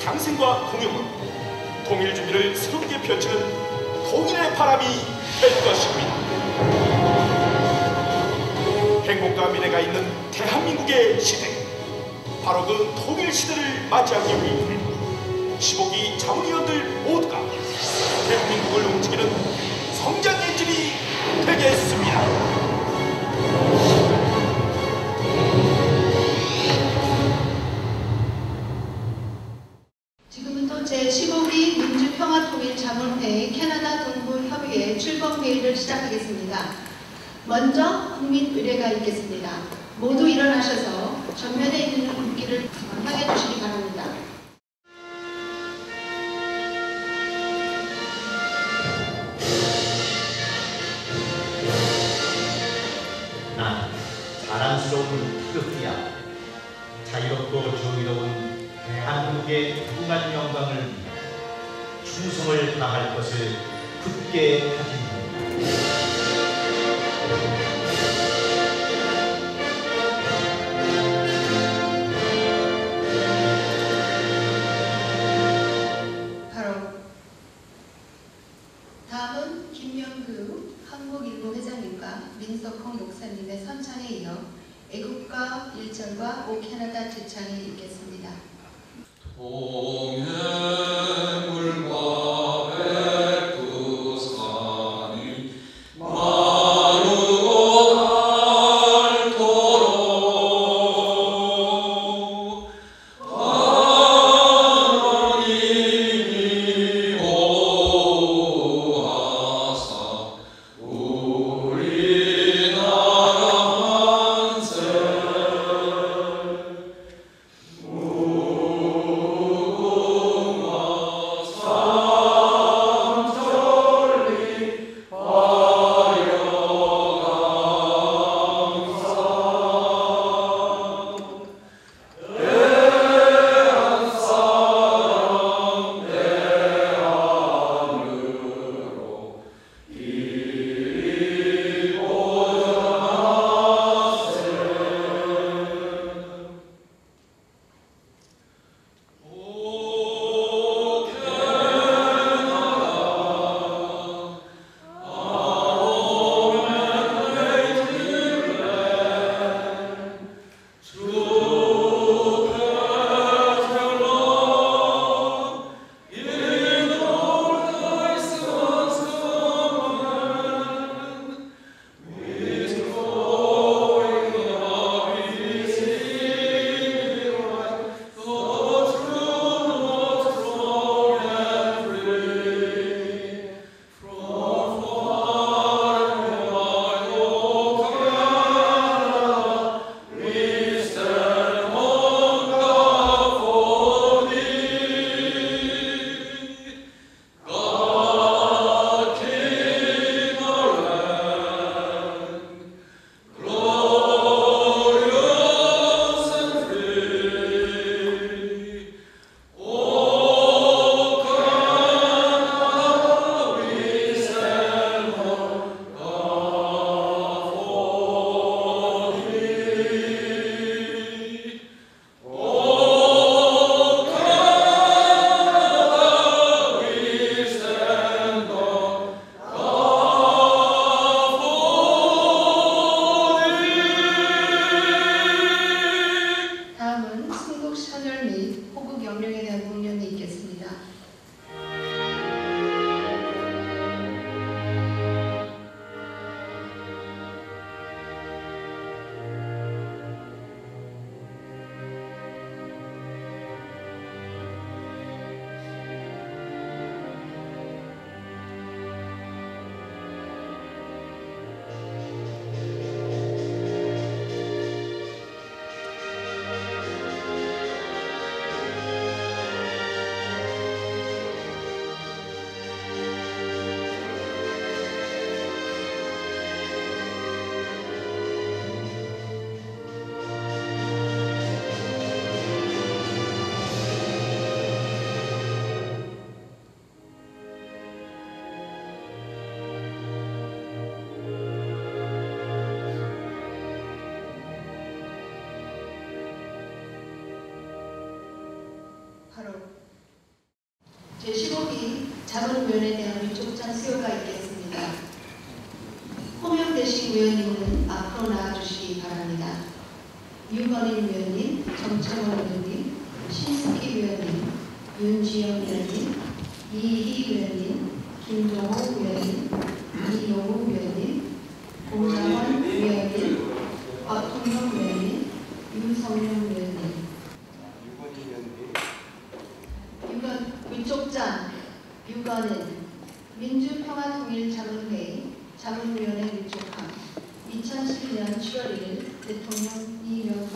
장생과 공영은 통일 준비를 새롭게 펼치는 통일의 바람이 될 것입니다. 행복과 미래가 있는 대한민국의 시대, 바로 그 통일 시대를 맞이하기 위해 15기 자문위원들 모두가 대한민국을 움직이는 성장 엔진이 되겠습니다. 지금부터 제15기 민주평화통일자문회의 캐나다 동부협의회 출범회의를 시작하겠습니다. 먼저 국민 의례가 있겠습니다. 모두 일어나셔서 전면에 있는 국기를 향해 주시기 바랍니다. 난 자랑스러운 태극기야. 자유롭고 정의로운 대한민국의 무궁한 영광을 위해 충성을 다할 것을 굳게 다짐합니다. 다음은 김명규 한국일보 회장님과 민석홍 목사님의 선창에 이어 애국가 1절과 오 캐나다 제창이 있겠습니다. 제15기 자문위원에 대한 위촉장 수요가 있겠습니다. 호명되신 위원님은 앞으로 나와주시기 바랍니다. 유건인 위원님, 정청원 위원님, 신숙희 위원님, 윤지영 위원님, 이희 위원님, 김종호 위원님, 이용우 위원님, 공장원 위원님, 박통영 위원님, 윤성룡 위원님. 위촉장 유건은 민주평화통일자문회의 자문위원회 위촉함 2011년 7월 1일 대통령 이명박.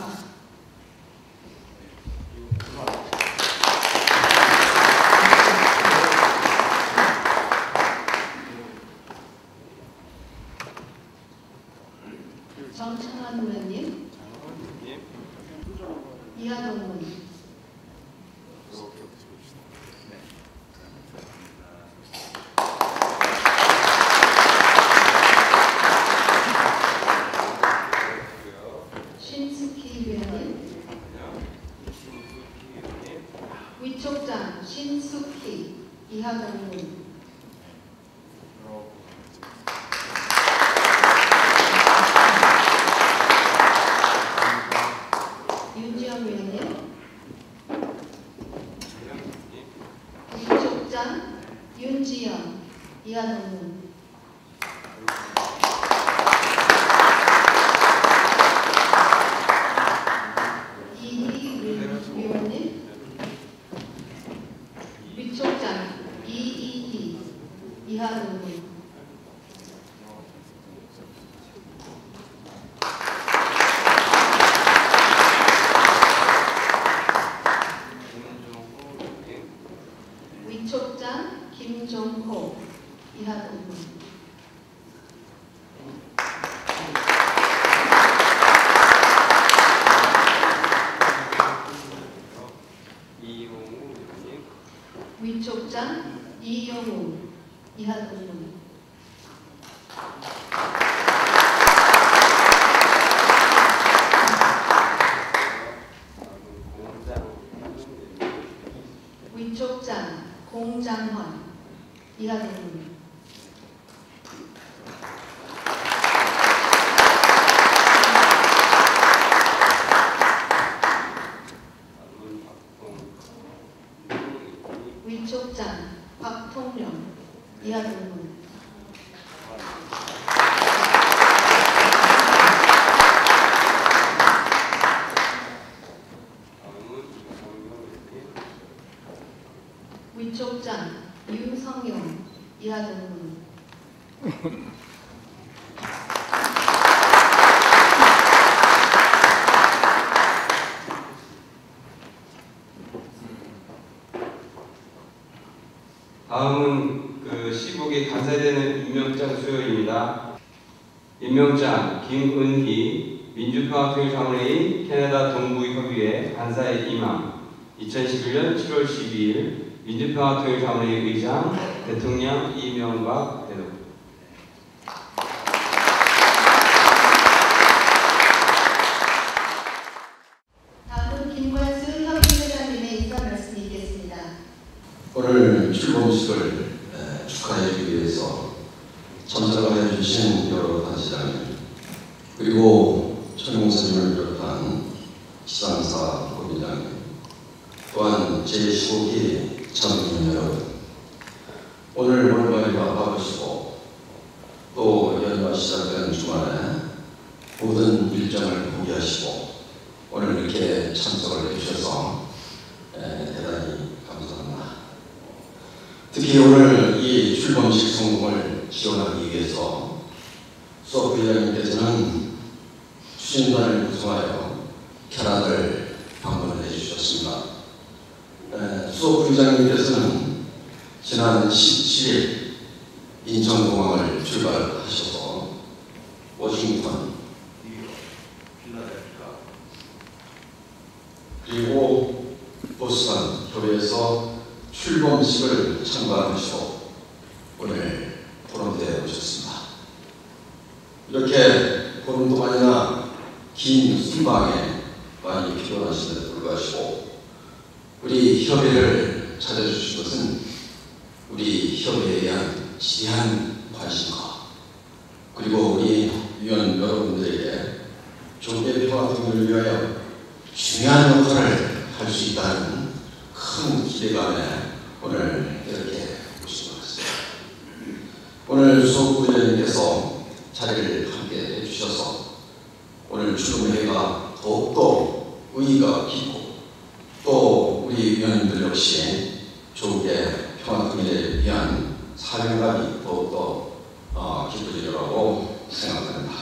정창환 의원님, 이하동문. 신숙희 위원님, 위촉장 신숙희, 이하동문. 윤지영 위원님, 위촉장 윤지영, 이하동문. 위원님, 위촉장 이이희, 이하동문. 위촉장 김종호, 이하동문. 위촉장 이용우, 이하동문. 위촉장 공장헌, 이하동문. 위촉장 박통령, 이하동문. 위촉장 윤성용, 이하동문. 다음은 그 시국에 간사되는 임명장 수요입니다. 임명장 김은희 민주평화통일자문회의 캐나다 동부협의회 간사의 임함 2011년 7월 12일 민주평화통일자문회의 의장 대통령 이명박 대통령. 다음은 김관수 협의회장님의 인사 말씀이 있겠습니다. 오늘 출범식을 축하해주기 위해서 참석을 해주신 여러 단체장님 그리고 천공사님을 비롯한 시상사 고민장님 또한 제15기 참여인 여러분 오늘 월말이가 바쁘시고 또 연휴가 시작된 주말에 모든 일정을 포기하시고 오늘 이렇게 참석을 해주셔서 대단히 감사합니다. 특히 오늘 이 출범식 성공을 지원하기 위해서 수업 부회장님께서는 추진단을 구성하여 캐나다를 방문을 해주셨습니다. 수업 부회장님께서는 지난 17일 인천공항을 출발하셔서 워싱턴, 그리고 보스턴 교회에서 출범식을 참관하시고 오늘 토론대에 오셨습니다. 이렇게 보름 동안이나 긴 순방에 많이 피곤하신데도 불구하고 우리 협의를 찾아주신 것은 우리 협의에 대한 지대한 관심과 그리고 우리 위원 여러분들에게 조국의 평화 통일을 위하여 중요한 역할을 할 수 있다는 큰 기대감에 오늘 이렇게 오신 것 같습니다. 오늘 수석 부위원님께서 자리를 함께 해주셔서 오늘 주름회의가 더욱더 의의가 깊고 또 우리 위원님들 역시 조국의 평화 통일을 위한 사명감이 더욱더 깊어지리라고 생각합니다.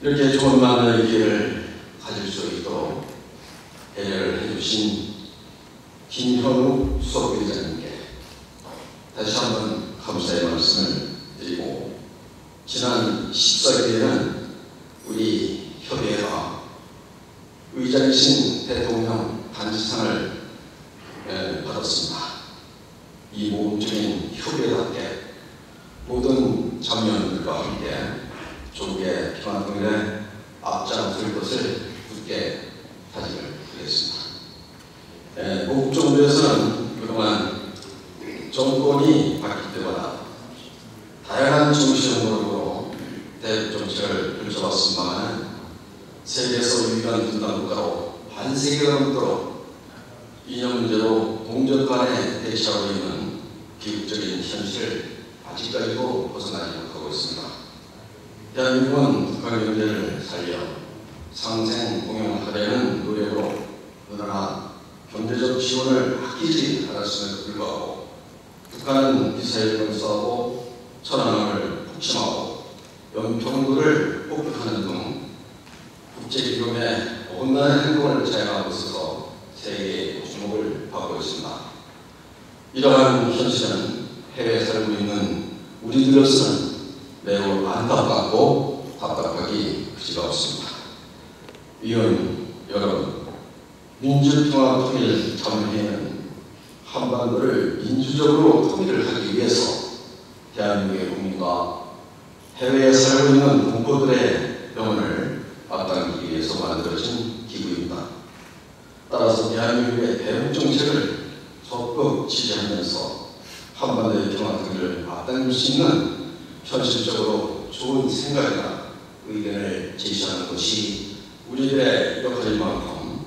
이렇게 좋은 만남의 기회를 가질 수 있도록 배려를 해주신 김현우 수석부의장님께 다시 한번 감사의 말씀을 드리고, 지난 14일에는 우리 협의회가 의장이신 대통령 단지상을 받았습니다. 이 모범적인 협의회답게 모든 참여원들과 함께 조국의 평화 통일에 앞장설 것을 굳게 다짐을 하겠습니다. 목적정부에서는 그동안 정권이 바뀔 때마다 다양한 정치적으로 대북 정책을 펼쳐왔습니다만 세계에서 유일한 분단 국가로 반세기가 넘도록 이념 문제로 동족 간에 대치하고 있는 비극적인 현실을 아직까지도 벗어나지 못하고 있습니다. 대한민국은 북한 경제를 살려 상생 공용하려는 노력으로 그러나 경제적 지원을 아끼지 않았음에도 불구하고 북한은 미사일 건수하고 천안함을 폭침하고 연평도를 폭격하는 등 국제기금의 온난한 행동을 자행하고 있어서 세계의 주목을 받고 있습니다. 이러한 현실은 해외에 살고 있는 우리들로서는 매우 안타깝고 답답하기 그지가 없습니다. 위원 여러분, 민주평화통일자문회의는 한반도를 민주적으로 통일을 하기 위해서 대한민국의 국민과 해외에 살고 있는 동포들의 영혼을 앞당기기 위해서 만들어진 기구입니다. 따라서 대한민국의 대북 정책을 적극 지지하면서 한반도의 평화통일을 앞당길 수 있는 현실적으로 좋은 생각이나 의견을 제시하는 것이 우리들의 역할인 만큼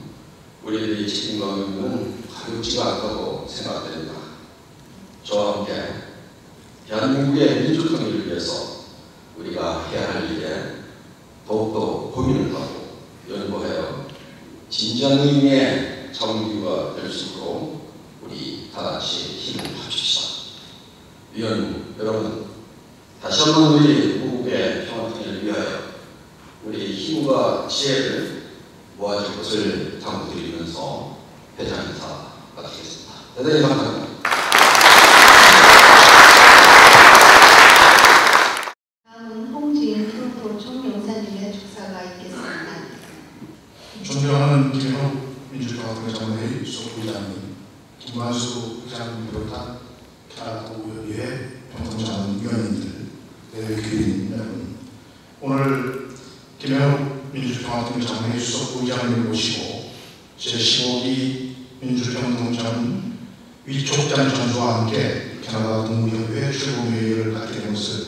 우리들의 책임과 의무는 가볍지가 않다고 생각됩니다. 저와 함께 대한민국의 민주통일을 위해서 우리가 해야 할 일에 더욱더 고민을 하고 연구하여 진지한 의미의 자문기구가 될 수 있도록 우리 다같이 힘을 합칩시다. 위원 여러분, 다시 한번 우리 무국의 평화통일을 위하여 우리 힘과 지혜를 모아줄 것을 당부드리면서 회장 인사 마치겠습니다. 대단히 감사합니다. 다음은 홍지인 프로포 총영사님의 축사가 있겠습니다. 존경하는 김현우 민주평화통일자문회의 수석부의장님, 김관수 의장님 비롯한 캐나다 동부협의회 평통자문위원님들, 대외 귀빈 여러분, 오늘 김현우 민주평화통일자문회의 수석부의장님을 모시고 제15기 민주평화통일자문 위촉장 전수와 함께 캐나다 동부협의회 출범회의를 갖게 된 것을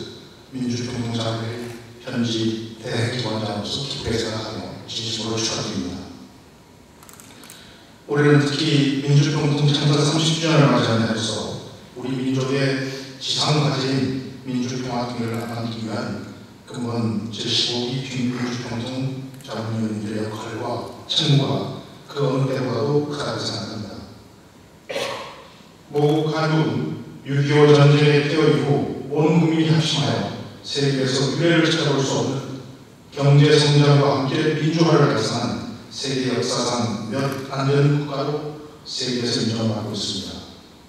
민주평통자문회의 현지 대행기관장으로서 기쁘게 생각하며 진심으로 축하드립니다. 올해는 특히 민주평통 창사 30주년을 맞이하는 해서 우리 민족의 지상과제인 민주평화통일을 앞당기기 위한 근본 제15기 민주평통 자문위원님들의 역할과 책무가 그 어느 때보다도 크다고 생각합니다. 모국 한국 6.25 전쟁의 폐허 이후 온 국민이 합심하여 세계에서 유례를 찾아볼 수 없는 경제 성장과 함께 민주화를 달성한 세계 역사상 몇 안전 국가로 세계에서 인정을 받고 있습니다.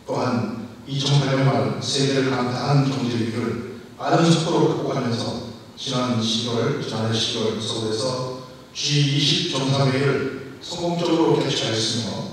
또한 2008년 말 세계를 강타한 경제 위기를 빠른 속도로 극복하면서 지난해 10월 서울에서 G20 정상회의를 성공적으로 개최하였으며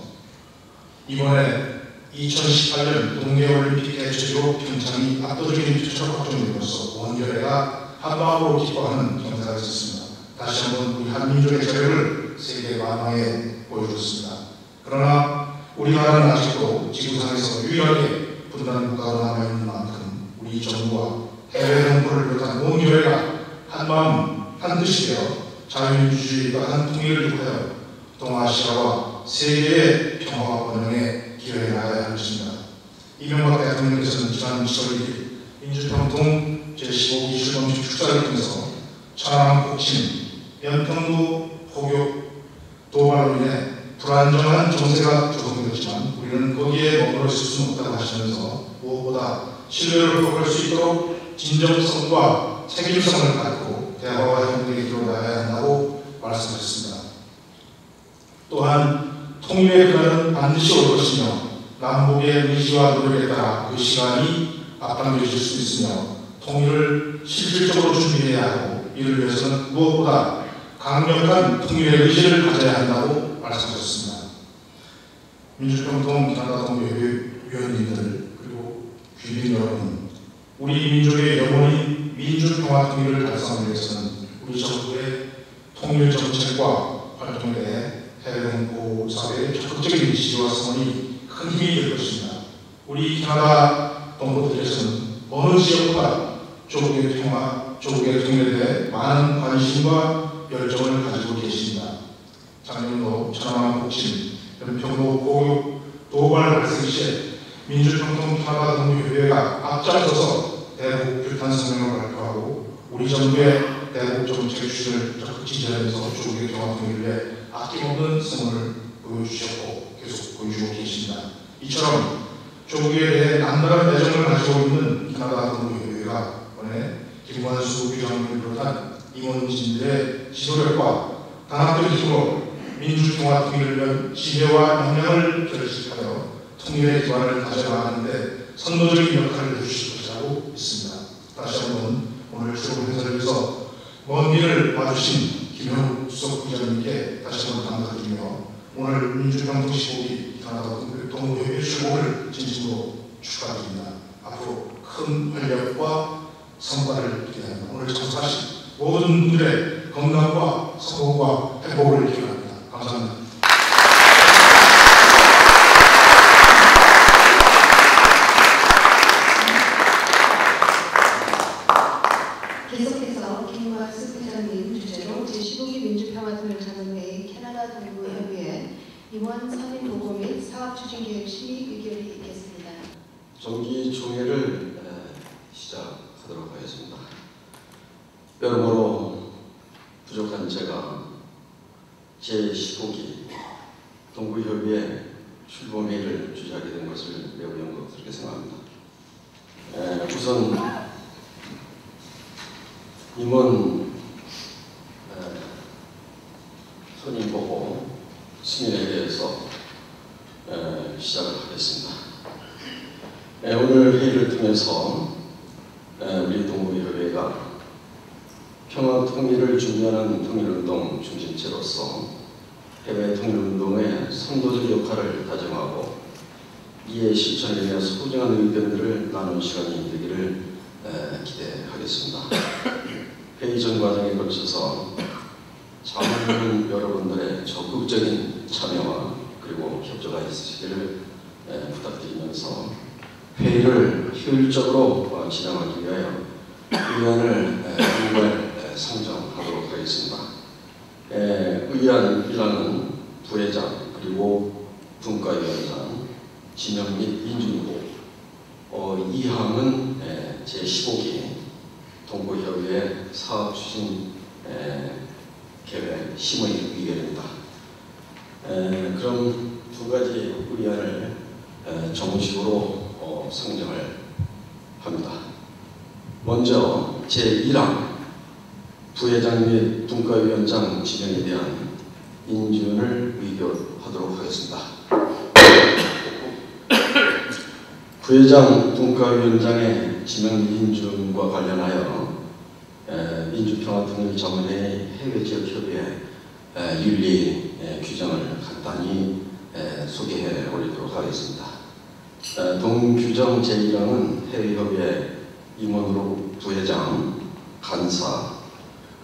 이번에 2018년 동계올림픽 개최지로 평창이 압도적인 표적 확정됨으로써 원결회가 한마음으로 기뻐하는 경사가 있었습니다. 다시 한번 우리 한민족의 저력을 세계 만방에 보여줬습니다. 그러나 우리나라는 아직도 지구상에서 유일하게 분단 국가가 남아있는 만큼 우리 정부와 해외 정부를 비롯한 온 교회가 한마음 한뜻이 되어 자유민주주의와 한 통일을 유구하여 동아시아와 세계의 평화와 번영에 기여해 나가야 할 것입니다. 이명박 대통령께서는 지난 7월 1일 민주평통 제15기 출범식 축사를 통해서 천안함 폭침, 연평도 포격, 도발로 인해 불안정한 정세가 조성되었지만 우리는 거기에 머물러 있을 수는 없다고 하시면서 무엇보다 신뢰를 회복할 수 있도록 진정성과 책임성을 갖고 대화와 협력의 길로 나가야 한다고 말씀하셨습니다. 또한 통일의 그날은 반드시 올 것이며 남북의 의지와 노력에 따라 그 시간이 앞당겨질 수 있으며 통일을 실질적으로 준비해야 하고 이를 위해서는 무엇보다 강력한 통일의 의지를 가져야 한다고 말씀하셨습니다. 민주평통 캐나다 동교회 위원님들 그리고 귀빈 여러분, 우리 민족의 영원히 민주평화 통일을 달성하기 위해서는 우리 정부의 통일 정책과 활동에 대해 해외 홍보 사회의 적극적인 지지와 성원이 큰 힘이 될 것입니다. 우리 캐나다 동포들에서는 어느 지역보다 조국의 평화, 조국의 통일에 대해 많은 관심과 열정을 가지고 계십니다. 작년도 천안함 폭침, 연평도 포격, 도발 발생 시에 민주평통 캐나다 동교회가 앞장서서 대북 규탄 성명을 발표하고 우리 정부의 대북 정책 추진을 적극 지지하면서 조국의 평화 통일을 위해 아낌없는 성원을 보여주셨고 계속 보여주고 계십니다. 이처럼 조국에 대해 남다른 애정을 가지고 있는 캐나다 동교회가 이번에 김관수 부장님을 비롯한 임원진들의 지도력과 단합적 힘으로 민주평화 통일을 위한 지혜와 역량을 결집하여 통일의 기반을 다져나가는 데 선도적인 역할을 해주실 것이라고 믿습니다. 다시 한번 오늘 출범 행사를 위해서 먼 길을 와주신 김현욱 수석 부장님께 다시 한번 감사드리며 오늘 민주평통 15기 캐나다 동교회 출범을 진심으로 축하드립니다. 앞으로 큰 활력과 성과를 기대합니다. 오늘 참석하신 모든 분들의 건강과 성공과 행복을 기원합니다. 감사합니다. 계속해서 김관수 부장님 주재로 제15기 민주평화통일자문회의 캐나다 동부협의회 임원 선임 보고 및 사업추진계획 심의 의결이 있겠습니다. 정기총회를 시작하도록 하겠습니다. 여러모로 부족한 제가 제15기 동부협의회 출범회의를 주재하게 된 것을 매우 영광스럽게 생각합니다. 우선 임원 선임 보고 승인에 대해서 시작을 하겠습니다. 오늘 회의를 통해서 우리 동부협의회가 평화 통일을 준비하는 통일운동 중심체로서 해외 통일운동의 선도적 역할을 다짐하고 이에 실천에 대한 소중한 의견들을 나눈 시간이 되기를 기대하겠습니다. 회의 전 과정에 걸쳐서 자문위원 여러분들의 적극적인 참여와 그리고 협조가 있으시기를 부탁드리면서 회의를 효율적으로 진행하기 위하여 의안을 정말 상정하도록 하겠습니다. 의안 1항은 부회장 그리고 분과위원장 지명 및 인준후 2항은 제15기 동부협의회 사업추진 계획 심의 의결입니다. 그럼 두 가지 의안을 정식으로 상정을 합니다. 먼저 제1항 부회장 및 분과위원장 지명에 대한 인준을 의결하도록 하겠습니다. 부회장 분과위원장의 지명 인준과 관련하여 민주평화통일자문회의 해외지역협의회 윤리 규정을 간단히 소개해 올리도록 하겠습니다. 동규정 제1항은 해외협의회 임원으로 부회장, 간사,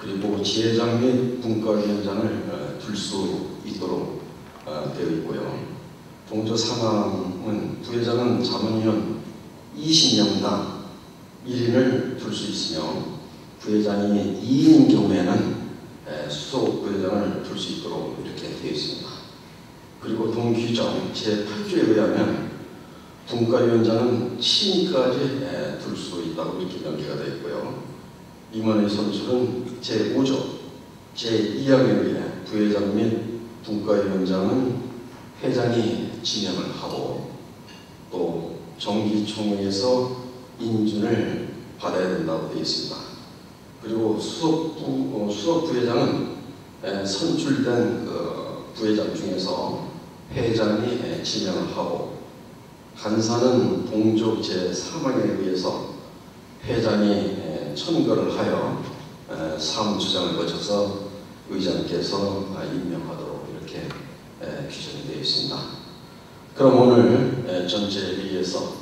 그리고 지회장 및 분과위원장을 둘 수 있도록 되어 있고요. 동조 3항은 부회장은 자문위원 20명당 1인을 둘 수 있으며 부회장이 2인인 경우에는 수석 부회장을 둘 수 있도록 이렇게 되어 있습니다. 그리고 동규정 제8조에 의하면 분과위원장은 7인까지 둘 수 있다고 이렇게 명기가 되어 있고요. 임원의 선출은 제5조 제2항에 의해 부회장 및 분과위원장은 회장이 지명을 하고 또 정기총회에서 인준을 받아야 된다고 되어 있습니다. 그리고 수석 부회장은 선출된 부회장 중에서 회장이 지명을 하고 간사는 동조 제3항에 의해서 회장이 천거를 하여 사무처장을 거쳐서 의장께서 임명하도록 이렇게 규정이 되어 있습니다. 그럼 오늘 전체 회의에서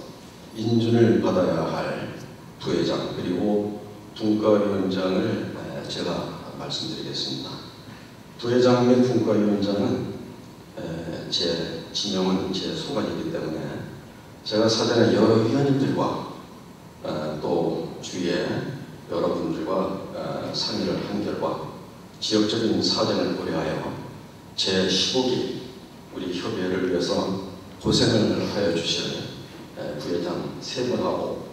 인준을 받아야 할 부회장 그리고 분과위원장을 제가 말씀드리겠습니다. 부회장 및 분과위원장은 제 지명은 제 소관이기 때문에 제가 사전에 여러 위원님들과 또 주위에 여러분들과 상의를 한 결과 지역적인 사정을 고려하여 제15기 우리 협의회를 위해서 고생을 하여 주실 부회장 3분하고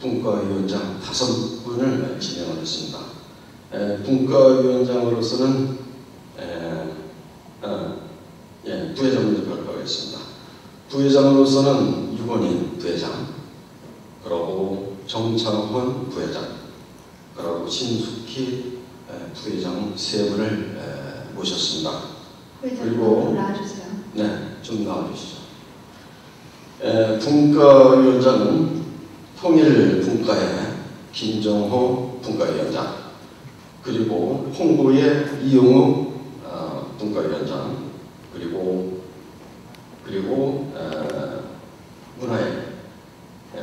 분과위원장 5분을 지명을 했습니다. 분과위원장으로서는 부회장 먼저 발표하겠습니다. 부회장으로서는 유건인 부회장, 그리고 정창훈 부회장, 그리고 신숙희 부회장 3분을 모셨습니다. 부회장님 나와주세요. 네, 좀 나와주시죠. 분과위원장은 통일분과의 김정호 분과위원장, 그리고 홍보의 이용우 분과위원장, 그리고 문화의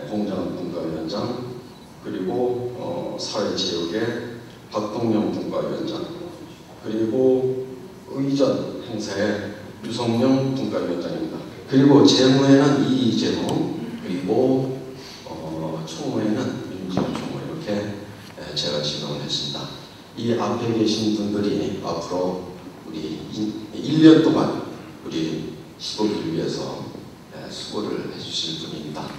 공장 분과위원장, 그리고 사회체육의 박동영 분과위원장, 그리고 의전 행사의 유성명 분과위원장입니다. 그리고 재무에는 이재무, 그리고 총무에는 민지훈 총무 이렇게 제가 지명을 했습니다. 이 앞에 계신 분들이 앞으로 우리 1년 동안 우리 15기를 위해서 수고를 해주실 분입니다.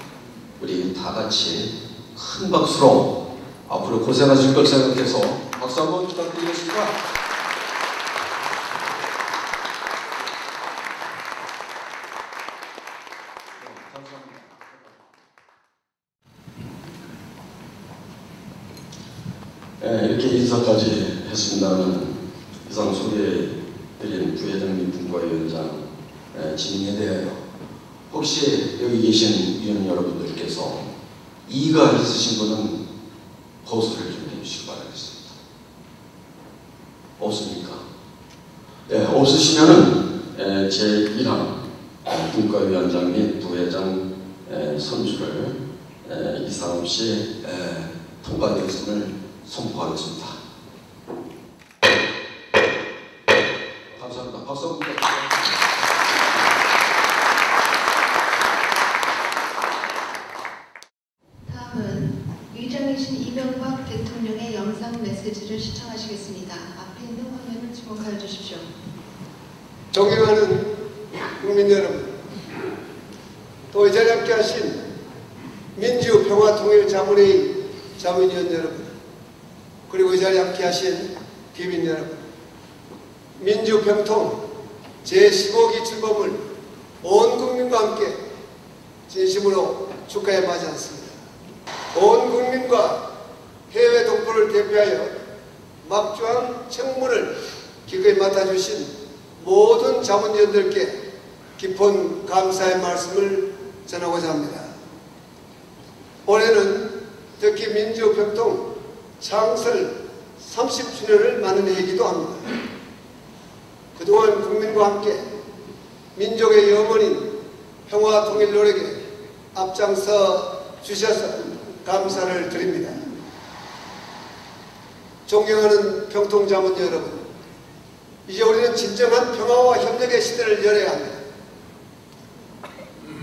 우리 다 같이 큰 박수로 앞으로 고생하실 걸 생각해서 박수 한번 부탁드리겠습니다. 이렇게 인사까지 했습니다는 이상 소개해드린 부회장님 분과위원장 진행에 대하여 혹시 여기 계신 위원 여러분들께서 이의가 있으신 분은 호소를 좀 해주시기 바라겠습니다. 없습니까? 네, 없으시면은 제1항 분과위원장 및 부회장 선출을 이상 없이 통과되었음을 선포하겠습니다. 감사합니다. 박수 한번 부탁드립니다. 다음은 위장이신 이명박 대통령의 영상 메시지를 시청하시겠습니다. 앞에 있는 화면을 주목하여 주십시오. 존경하는 국민 여러분, 또 이 자리에 함께하신 민주평화통일자문회의 자문위원 여러분, 그리고 이 자리에 함께하신 기민 여러분, 민주평통 제15기 출범을 온 국민과 함께 진심으로 축하해 마지 않습니다. 온 국민과 해외 동포를 대표하여 막중한 청문을 기꺼이 맡아주신 모든 자문위원들께 깊은 감사의 말씀을 전하고자 합니다. 올해는 특히 민주평통 창설 30주년을 맞는 해이기도 합니다. 그동안 국민과 함께 민족의 염원인 평화 통일 노력에 앞장서 주셔서 감사를 드립니다. 존경하는 평통자문 여러분, 이제 우리는 진정한 평화와 협력의 시대를 열어야 합니다.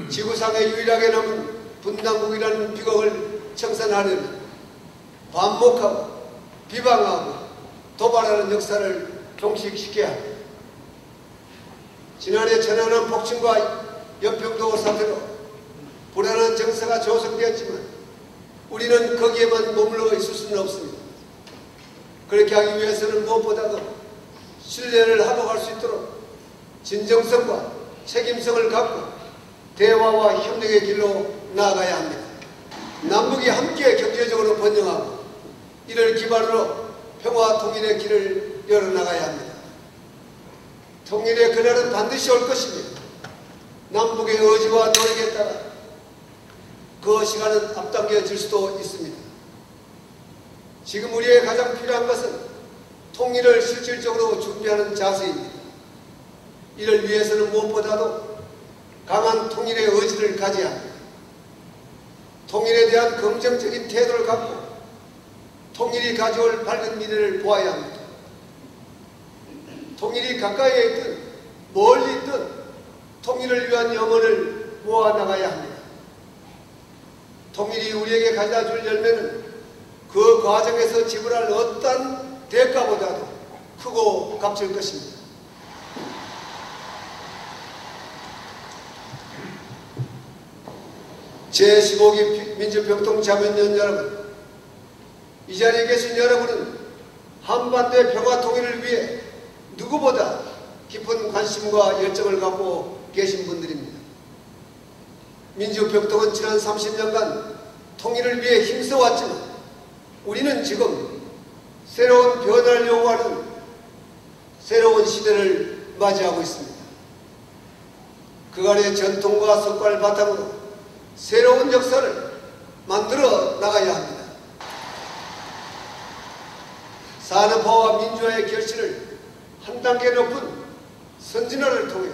지구상에 유일하게 남은 분당국이라는 비극을 청산하려면 반목하고 비방하고 도발하는 역사를 종식시켜야 합니다. 지난해 천안함 폭침과 연평도 사태로 불안한 정세가 조성되었지만 우리는 거기에만 머물러 있을 수는 없습니다. 그렇게 하기 위해서는 무엇보다도 신뢰를 회복할 수 있도록 진정성과 책임성을 갖고 대화와 협력의 길로 나아가야 합니다. 남북이 함께 경제적으로 번영하고 이를 기반으로 평화 통일의 길을 열어나가야 합니다. 통일의 그날은 반드시 올 것이며 남북의 의지와 노력에 따라 그 시간은 앞당겨질 수도 있습니다. 지금 우리의 가장 필요한 것은 통일을 실질적으로 준비하는 자세입니다. 이를 위해서는 무엇보다도 강한 통일의 의지를 가져야 합니다. 통일에 대한 긍정적인 태도를 갖고 통일이 가져올 밝은 미래를 보아야 합니다. 통일이 가까이에 있든 멀리 있든 통일을 위한 염원을 모아나가야 합니다. 통일이 우리에게 가져다 줄 열매는 그 과정에서 지불할 어떠한 대가보다도 크고 값질 것입니다. 제15기 민주평통자문위원 여러분, 이 자리에 계신 여러분은 한반도의 평화 통일을 위해 누구보다 깊은 관심과 열정을 갖고 계신 분들입니다. 민주평통은 지난 30년간 통일을 위해 힘써왔지만 우리는 지금 새로운 변화를 요구하는 새로운 시대를 맞이하고 있습니다. 그간의 전통과 성과를 바탕으로 새로운 역사를 만들어 나가야 합니다. 산업화와 민주화의 결실을 한 단계 높은 선진화를 통해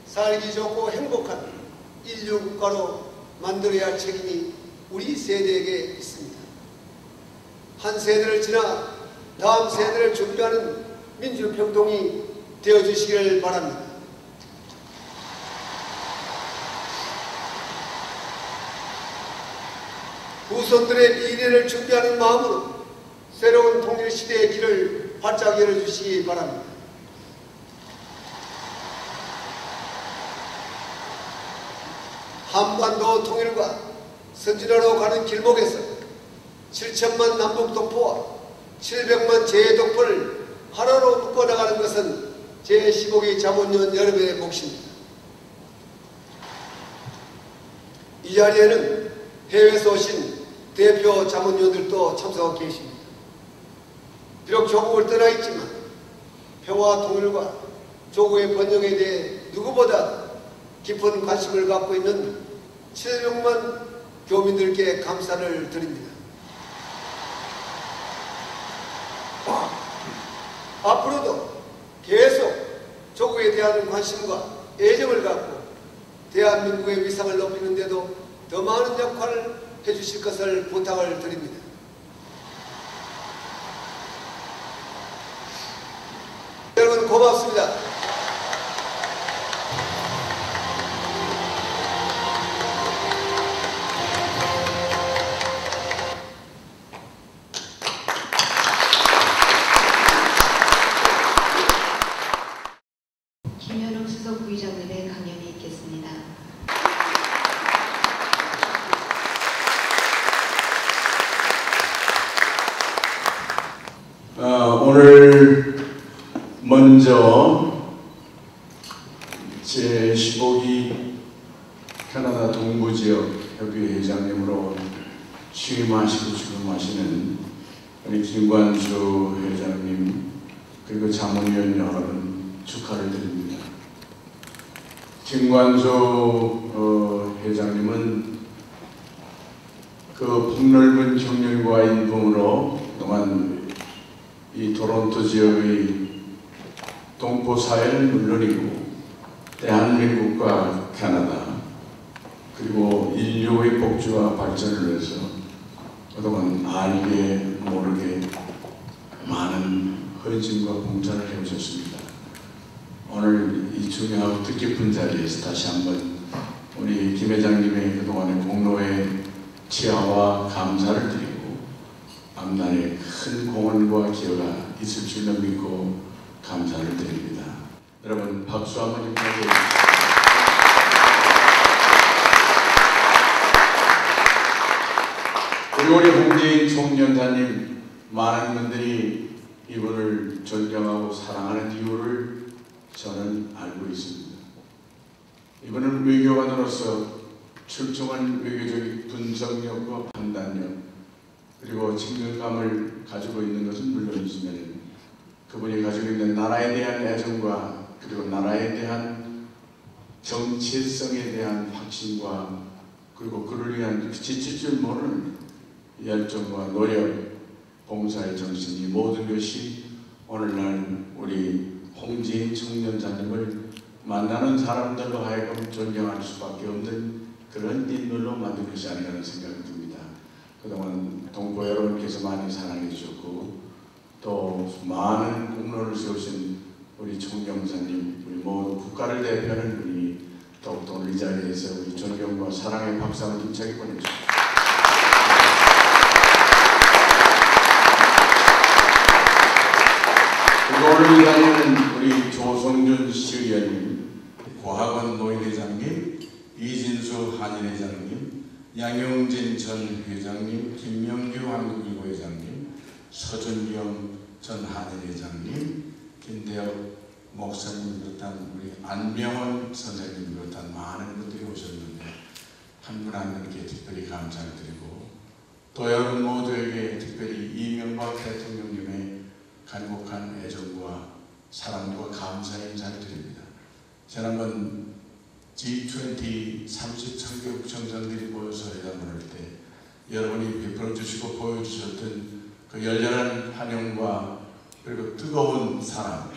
살기 좋고 행복한 인류 국가로 만들어야 할 책임이 우리 세대에게 있습니다. 한 세대를 지나 다음 세대를 준비하는 민주평통이 되어주시기를 바랍니다. 후손들의 미래를 준비하는 마음으로 새로운 통일 시대의 길을 활짝 열어주시기 바랍니다. 한반도 통일과 선진화로 가는 길목에서 7천만 남북 동포와 700만 재외동포를 하나로 묶어나가는 것은 제15기 자문위원 여러분의 몫입니다. 이 자리에는 해외에서 오신 대표 자문위원들도 참석하고 계십니다. 비록 조국을 떠나 있지만 평화 통일과 조국의 번영에 대해 누구보다 깊은 관심을 갖고 있는 700만 교민들께 감사를 드립니다. 앞으로도 계속 조국에 대한 관심과 애정을 갖고 대한민국의 위상을 높이는 데도 더 많은 역할을 해주실 것을 부탁을 드립니다. 여러분 고맙습니다. 김현웅 수석 부의장님의 강연이 있겠습니다. 오늘 먼저 제15기 캐나다 동부지역협의회 회장님으로 취임하시고 출범하시는 우리 김관수 회장님 그리고 자문위원 여러분 축하를 드립니다. 김관수 회장님은 그 폭넓은 경륜과 인품으로 그동안 이 토론토 지역의 동포 사회는 물론이고 대한민국과 캐나다 그리고 인류의 복지와 발전을 위해서 그동안 알게 모르게 많은 헌신과 봉사를 해오셨습니다. 오늘 이 중요하고 뜻깊은 자리에서 다시 한번 우리 우리 김 회장님의 그동안의 공로에 치하와 감사를 드리고 앞날에 큰 공헌과 기여가 있을 줄로 믿고 감사를 드립니다. 여러분 박수 한번 주세요. 우리 홍재인 총연사님, 많은 분들이 이분을 존경하고 사랑하는 이유를 저는 알고 있습니다. 이분은 외교관으로서 출중한 외교적인 분석력과 판단력 그리고 책임감을 가지고 있는 것은 물론이지만 그분이 가지고 있는 나라에 대한 애정과 그리고 나라에 대한 정체성에 대한 확신과 그리고 그를 위한 지칠 줄 모르는 열정과 노력, 봉사의 정신이 모든 것이 오늘날 우리 홍재인 총연사님을 만나는 사람들로 하여금 존경할 수밖에 없는 그런 인물로 만든 것이 아니라는 생각이 듭니다. 그동안 동포 여러분께서 많이 사랑해 주셨고 또 많은 공로를 세우신 우리 총경사님, 우리 모든 국가를 대표하는 분이 더욱더 오늘 이 자리에서 우리 존경과 사랑의 박수를 힘차게 보내주십니다. 그리고 오늘 이 자리에는 우리 조성준 시의원님, 고학원 노인회장님, 이진수 한인회장님, 양용진 전 회장님, 김명규 한국일보 회장님, 서준경 전 한인회장님, 김대엽 목사님 비롯한 우리 안명원 선생님 비롯한 많은 분들이 오셨는데 한 분 한 분께 특별히 감사를 드리고 또 여러분 모두에게 특별히 이명박 대통령님의 간곡한 애정과 사랑과 감사의 인사를 드립니다. 지난번 G20 33개국 정상들이 모여서 회담을 할 때 여러분이 베풀어 주시고 보여주셨던 그 열렬한 환영과 그리고 뜨거운 사랑,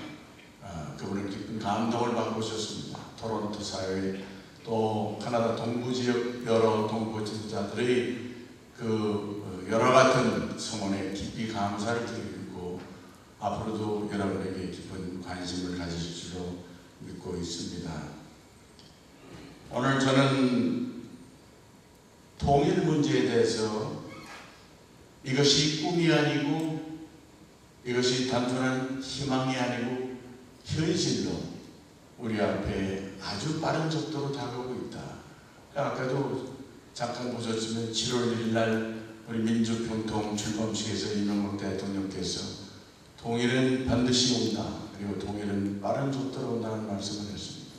그분의 깊은 감동을 받고 오셨습니다. 토론토 사회 또 카나다 동부 지역 여러 동포 지도자들의 그 여러 같은 성원에 깊이 감사를 드리고 앞으로도 여러분에게 깊은 관심을 가지실 줄로 믿고 있습니다. 오늘 저는 통일 문제에 대해서 이것이 꿈이 아니고 이것이 단순한 희망이 아니고 현실로 우리 앞에 아주 빠른 속도로 다가오고 있다. 아까도 잠깐 보셨지만 7월 1일 날 우리 민주평통 출범식에서 이명박 대통령께서 통일은 반드시 온다. 그리고 통일은 빠른 속도로 온다는 말씀을 했습니다.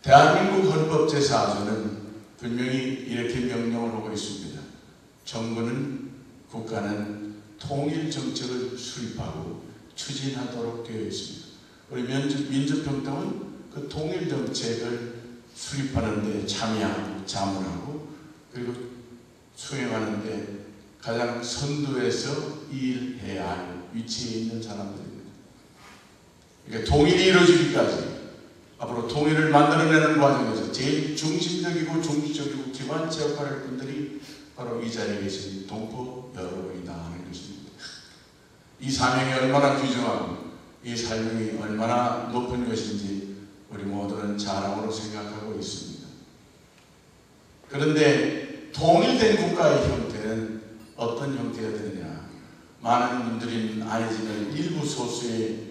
대한민국 헌법 제4조는 분명히 이렇게 명령을 하고 있습니다. 정부는 국가는 통일 정책을 수립하고 추진하도록 되어 있습니다. 우리 민주평통은 그 통일 정책을 수립하는 데 참여하고 자문하고 그리고 수행하는 데 가장 선두에서 일해야 할 위치에 있는 사람들입니다. 그러니까 통일이 이루어지기까지 앞으로 통일을 만들어내는 과정에서 제일 중심적이고 중추적이고 기반체 역할을 할 분들이 바로 이 자리에 계신 동포 여러분이다 하는 것입니다. 이 사명이 얼마나 귀중하고 이 사명이 얼마나 높은 것인지 우리 모두는 자랑으로 생각하고 있습니다. 그런데 통일된 국가의 형태는 어떤 형태가 되느냐? 많은 분들이 아니지만 일부 소수의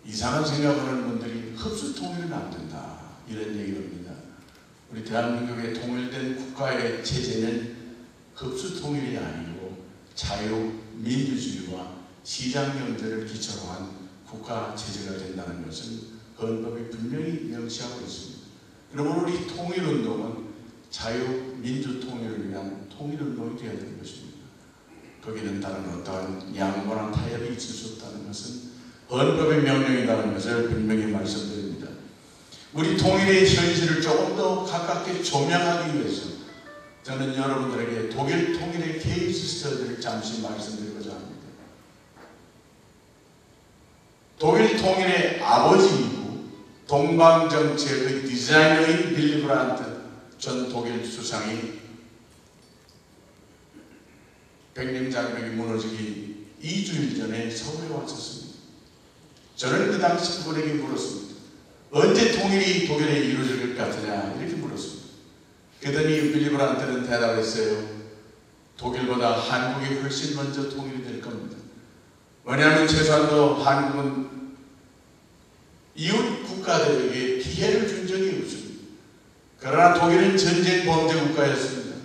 이상한 생각하는 분들이 흡수 통일은 안 된다 이런 얘기를 합니다. 우리 대한민국의 통일된 국가의 체제는 흡수 통일이 아니고 자유, 민주주의와 시장 경제를 기초로 한 국가 체제가 된다는 것은 헌법이 분명히 명시하고 있습니다. 그러므로 우리 통일운동은 자유, 민주 통일을 위한 통일운동이 되어야 되는 것입니다. 거기는 다른 어떠한 양보나 타협이 있을 수 없다는 것은 헌법의 명령이라는 것을 분명히 말씀드립니다. 우리 통일의 현실을 조금 더 가깝게 조명하기 위해서 저는 여러분들에게 독일 통일의 케이스 스터디를 잠시 말씀드리고자 합니다. 독일 통일의 아버지이고 동방정책의 디자이너인 빌리 브란트 전 독일 수상이 백림장벽이 무너지기 2주일 전에 서울에 왔었습니다. 저는 그 당시 그분에게 물었습니다. 언제 통일이 독일에 이루어질 것 같으냐 이렇게 물었습니다. 물었습니다. 그랬더니 빌리 브란트는 대답했어요. 독일보다 한국이 훨씬 먼저 통일이 될 겁니다. 왜냐하면 최소한도 한국은 이웃 국가들에게 피해를 준 적이 없습니다. 그러나 독일은 전쟁 범죄 국가였습니다.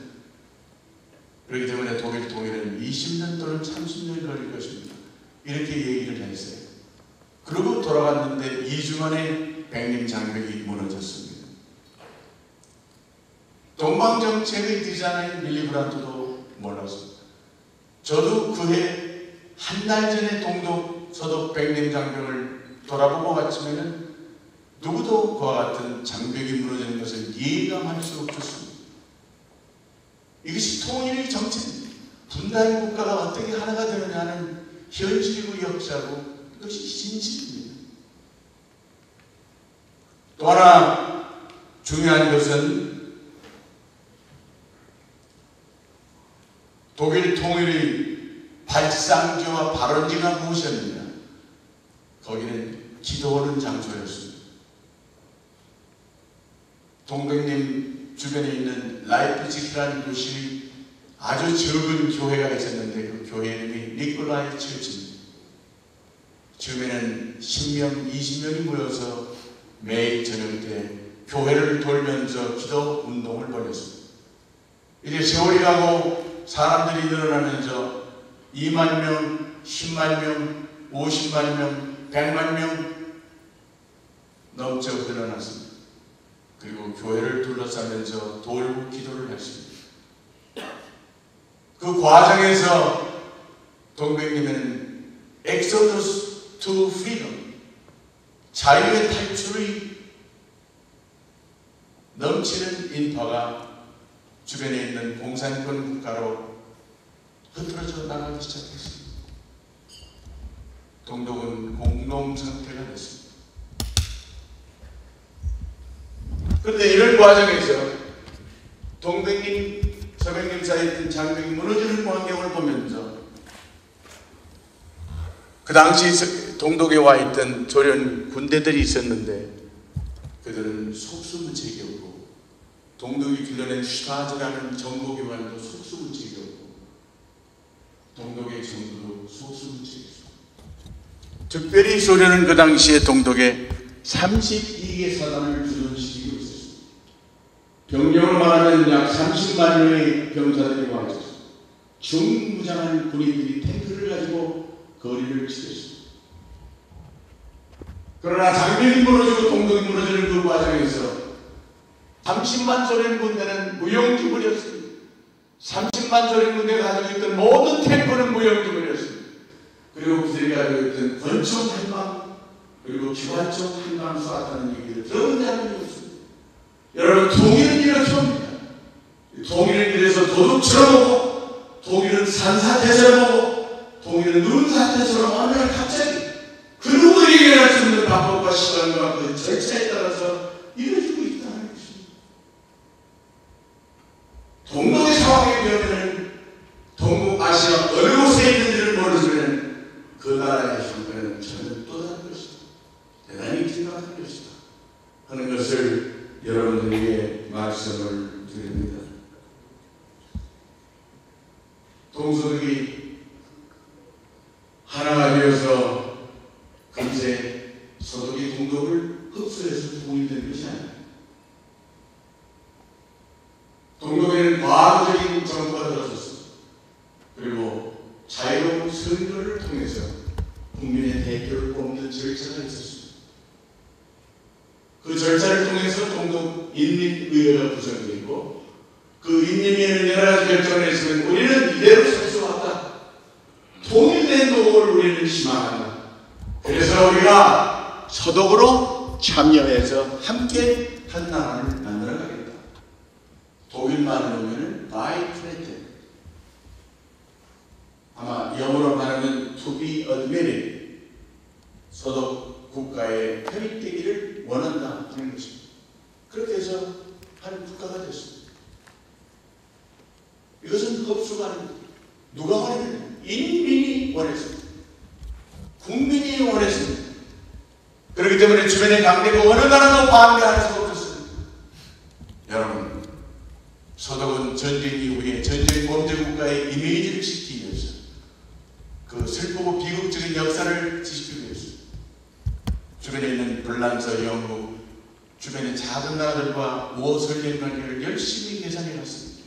그렇기 때문에 독일 통일은 20년 또는 30년 걸릴 것입니다. 이렇게 얘기를 했어요. 그러고 돌아갔는데 2주 만에 백림 장벽이 무너졌습니다. 동방정책의 디자인인 빌리 브란트도 몰랐습니다. 저도 그해 한 달 전에 동독 서독 백림 장벽을 돌아보고 갔지만은 누구도 그와 같은 장벽이 무너지는 것을 예감할 수 없었습니다. 이것이 통일의 정체입니다. 분단 국가가 어떻게 하나가 되느냐는 현실이고 역사고 이것이 진실입니다. 또 하나 중요한 것은 독일 통일의 발상지와 발원지가 무엇이었느냐? 거기는 기도하는 장소였습니다. 동백님 주변에 있는 라이프치히라는 도시의 아주 적은 교회가 있었는데 그 교회 이름이 니콜라이 처치입니다. 처음에는 10명, 20명이 모여서 매일 저녁 때 교회를 돌면서 기도 운동을 벌였습니다. 이제 세월이 가고 사람들이 늘어나면서 2만 명, 10만 명, 50만 명, 100만 명 넘쳐 늘어났습니다. 그리고 교회를 둘러싸면서 돌고 기도를 했습니다. 그 과정에서 동백님은 Exodus to Freedom, 자유의 탈출의 넘치는 인파가 주변에 있는 공산권 국가로 흐트러져 나가기 시작했습니다. 동독은 공동 상태가 됐습니다. 그런데 이런 과정에서 동백님, 서백님 사이에 있던 장벽이 무너지는 광경을 보면서 그 당시 동독에 와 있던 조련 군대들이 있었는데 그들은 속수무책이었고 동독이 길러낸 슈타즈라는 정보기관도 속수무책이었고 동독의 정부도 속수무책이었습니다. 특별히 소련은 그 당시에 동독에 32개 사단을 주둔시키고 있었습니다. 병력을 말하면 약 30만 명의 병사들이 와 있었습니다. 중무장한 군인들이 탱크를 가지고 거리를 치렀습니다. 그러나 장벽이 무너지고 동독이 무너지는 그 과정에서 30만 소련 군대는 무용지물이었습니다. 30만 소련 군대가 가지고 있던 모든 탱크는 무용지물이었습니다. 그리고 그들이 가지고 있던 권총 한 방, 그리고 기관총 한 방 쐈다는 얘기를 들은 자는 없습니다. 여러분, 통일은 이렇게 옵니다. 통일은 이래서 도둑처럼 오고, 통일은 산사태처럼 오고, 통일은 눈사태처럼 오면 갑자기 그 누구에게 얘기할 수 없는 방법과 시간과 그 절차에 따라서 이루어지고 있다는 것입니다. 동독의 상황에 되면 동북 아시아 어느 곳에 있는지를 모르지만 그 나라의 형편은 저는 또 다른 것이다. 대단히 긴박한 것이다. 하는 것을 여러분들에게 말씀을 드립니다. 동서독이 하나가 되어서 금세 서독이 동독을 흡수해서 통일된 것이 아닙니다. 동독에는 과학적인 정보가 들어섰습니다. 그리고 자유로운 선거를 통해서 국민의 대표를 뽑는 절차가 있었습니다. 그 절차를 통해서 동독 인민의회가 구성되고 그 인민위원회는 여러 가지 결정을 했으면 우리는 이대로 살 수 없다. 통일된 독을 우리는 희망한다. 그래서 우리가 서독으로 참여해서 함께 한 나라를 만들어가겠다. 독일말로 하면 바이프레트. 아마 영어로 말하면 to be admitted. 서독 국가에 편입되기를 원한다 하는 것입니다. 그렇게 해서 한 국가가 됐습니다. 이것은 흡수가 아닙니다. 누가 원했느냐? 인민이 원했습니다. 국민이 원했습니다. 그렇기 때문에 주변의 강대가 어느 나라도 반대할 수 없었습니다. 여러분 서독은 전쟁 이후에 전쟁 범죄 국가의 이미지를 싣기 위해서 그 슬프고 비극적인 역사를 지키기 위해서 주변에 있는 불란서, 영국, 주변의 작은 나라들과 우호 설경 관계를 열심히 개선해 갔습니다.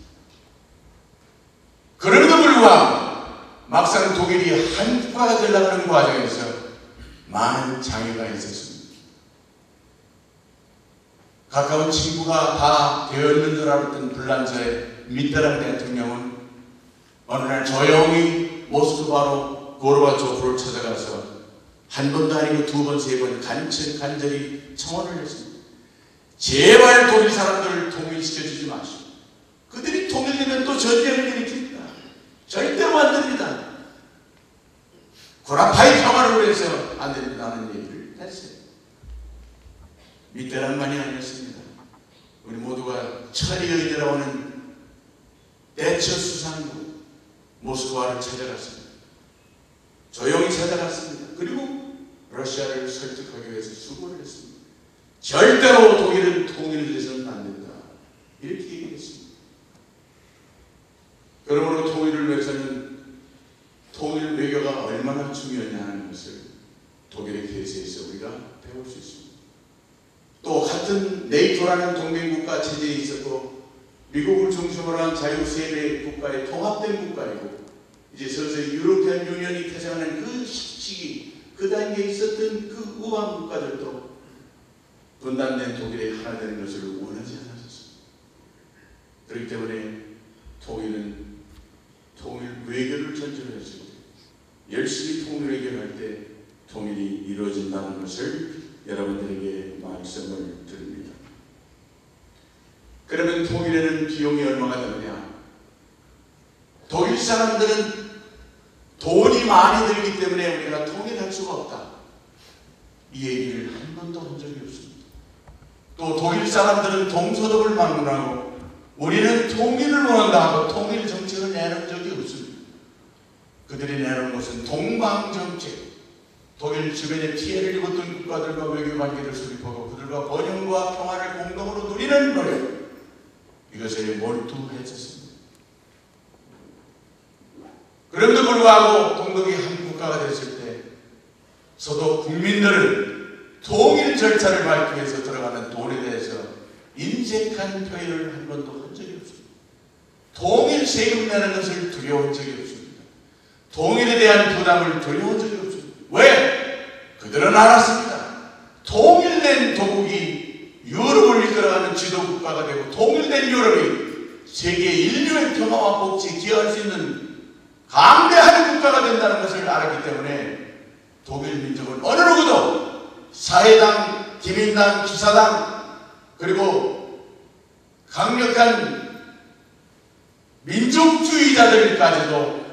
그럼에도 불구하고 막상 독일이 한국화가 되려고 하는 과정에서 많은 장애가 있었습니다. 가까운 친구가 다 되어 있는 줄 알았던 불란서의 미테랑 대통령은 어느 날 조용히 모스크바로 고르바초프를 찾아가서 한 번도 아니고 두 번, 세 번 간절히 청원을 했습니다. 제발 독일 사람들을 통일시켜주지 마시오. 그들이 통일되면 또 전쟁을 일으킵니다. 절대로 안 됩니다. 고라파이 평화를 위해서 안 된다는 얘기를 했어요. 미테랑만이 아니었습니다. 우리 모두가 철의의이라고 하는 대처 수상국 모스크바를 찾아갔습니다. 조용히 찾아갔습니다. 그리고 러시아를 설득하기 위해서 수고를 했습니다. 절대로 독일은 통일돼서는 안 된다. 이렇게 얘기했습니다. 그러므로 통일을 위해서는 통일 외교가 얼마나 중요하냐는 것을 독일의 케이스에서 우리가 배울 수 있습니다. 또 같은 네이토라는 동맹국가 체제에 있었고 미국을 중심으로 한 자유세계 국가의 통합된 국가이고 이제 서서히 유로피안 유니언이 태생하는 그 시기, 그 단계에 있었던 그 우방 국가들도 분단된 독일이 하나 되는 것을 원하지 않았습니다. 그렇기 때문에 통일은 통일 외교를 전제로 했습니다. 열심히 통일 외교할 때 통일이 이루어진다는 것을 여러분들에게 말씀을 드립니다. 그러면 통일에는 비용이 얼마가 되느냐? 독일 사람들은 돈이 많이 들기 때문에 우리가 통일할 수가 없다. 이 얘기를 한 번도 한 적이 없습니다. 또 독일 사람들은 동서독을 막론하고 우리는 통일을 원한다 하고 통일 정책을 내놓은 적이 없습니다. 그들이 내놓은 것은 동방정책, 독일 주변에 피해를 입었던 국가들과 외교관계를 수립하고 그들과 번영과 평화를 공동으로 누리는 노력, 이것에 몰두했었습니다. 그럼에도 불구하고 동독이 한 국가가 됐을 때 서독 국민들은 통일 절차를 밟기 위해서 들어가는 돈에 대해서 인색한 표현을 한 번도 한 적이 없습니다. 통일 세금 내는 것을 두려워한 적이 없습니다. 통일에 대한 부담을 두려워한 적이 없습니다. 왜? 그들은 알았습니다. 통일된 도국이 유럽을 이끌어가는 지도국가가 되고 통일된 유럽이 세계 인류의 평화와 복지에 기여할 수 있는 강대한 국가가 된다는 것을 알았기 때문에 독일 민족은 어느 누구도 사회당, 기민당, 기사당 그리고 강력한 민족주의자들까지도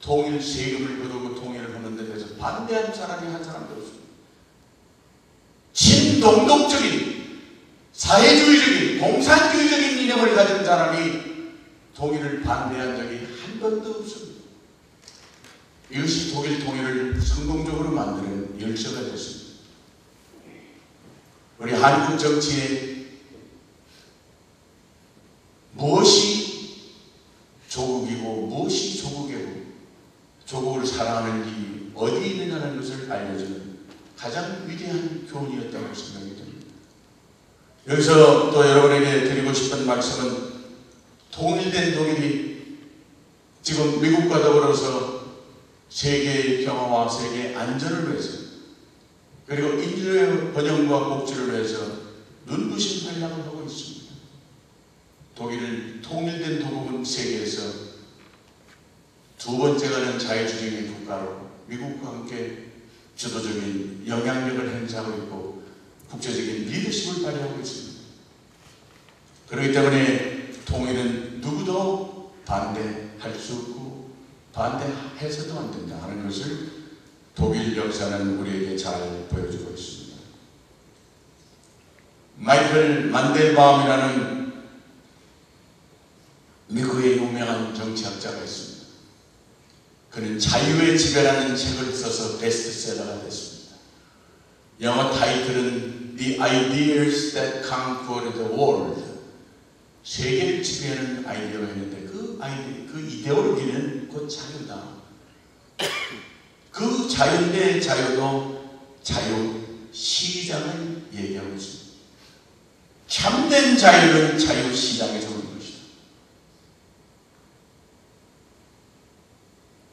통일 세금을 거두고 통일을 하는 데 대해서 반대하는 사람이 한 사람도 없습니다. 친동독적인 사회주의적인 공산주의적인 이념을 가진 사람이 통일을 반대한 적이 한 번도 없습니다. 이것이 독일 통일을 성공적으로 만드는 열쇠가 됐습니다. 우리 한국 정치에 무엇이 조국이고 무엇이 조국이고 조국을 사랑하는지 어디에 있느냐는 것을 알려주는 가장 위대한 교훈이었다고 생각이 듭니다. 여기서 또 여러분에게 드리고 싶은 말씀은 통일된 독일이 지금 미국과 더불어서 세계의 평화와 세계의 안전을 위해서 그리고 인류의 번영과 복지를 위해서 눈부신 활약을 하고 있습니다. 독일은 통일된 도국은 세계에서 두 번째가는 자유주의 국가로 미국과 함께 주도적인 영향력을 행사하고 있고 국제적인 리더십을 발휘하고 있습니다. 그렇기 때문에 통일은 누구도 반대할 수 없고 반대해서도 안 된다 하는 것을 독일 역사는 우리에게 잘 보여주고 있습니다. 마이클 만델바움이라는 미국의 유명한 정치학자가 있습니다. 그는 자유의 지배라는 책을 써서 베스트셀러가 됐습니다. 영어 타이틀은 The Ideas That Conquered the World, 세계를 지배하는 아이디어가 있는데 그 이데올로기는 곧 자유다. 그 자유인데 자유도 자유시장을 얘기하고 있습니다. 참된 자유는 자유시장에서 오는 것이다.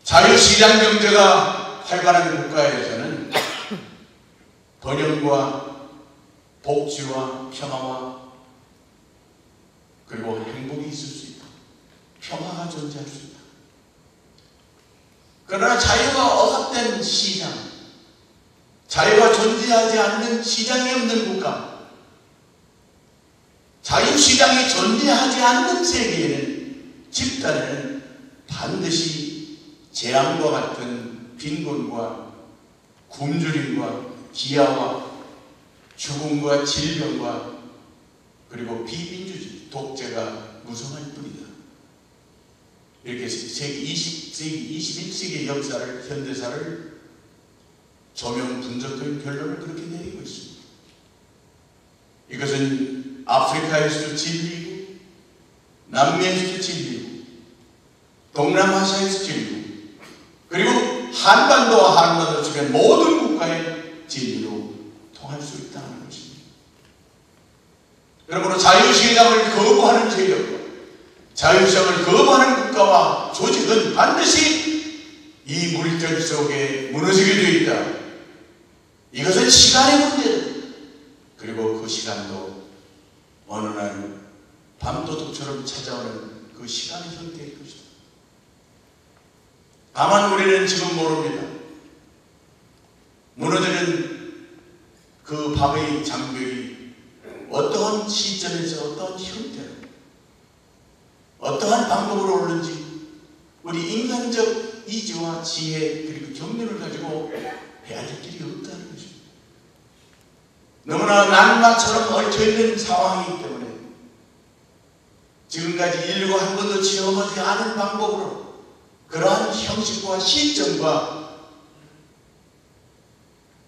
자유시장 경제가 활발한 국가에서는 번영과 복지와 평화와 그리고 행복이 있을 수 있다. 평화가 존재할 수 있다. 그러나 자유가 억압된 시장, 자유가 존재하지 않는 시장이 없는 국가, 자유시장이 존재하지 않는 세계에는 집단에는 반드시 재앙과 같은 빈곤과 굶주림과 기아와 죽음과 질병과 그리고 비민주주의, 독재가 무성할 뿐이다. 이렇게 세기 20세기, 21세기의 역사를, 현대사를 조명 분석된 결론을 그렇게 내리고 있습니다. 이것은 아프리카에서도 진리이고, 남미에서도 진리이고, 동남아시아에서 진리이고, 그리고 한반도와 한반도 주변 모든 국가의 진리로 통할 수 있다는 것입니다. 그러므로 자유시장을 거부하는 세력과 자유시장을 거부하는 국가와 조직은 반드시 이 물결 속에 무너지게 되어 있다. 이것은 시간의 문제다. 그리고 그 시간도 어느 날 밤도둑처럼 찾아오는 그 시간의 형태일 것이다. 다만 우리는 지금 모릅니다. 무너지는 그 밤의 장벽이 어떠한 시점에서 어떠한 형태로 어떠한 방법으로 오는지 우리 인간적 이지와 지혜 그리고 경륜을 가지고 헤아릴 길이 없다는 것입니다. 너무나 난마처럼 얽혀있는 상황이기 때문에 지금까지 인류가 한 번도 체험하지 않은 방법으로 그러한 형식과 시점과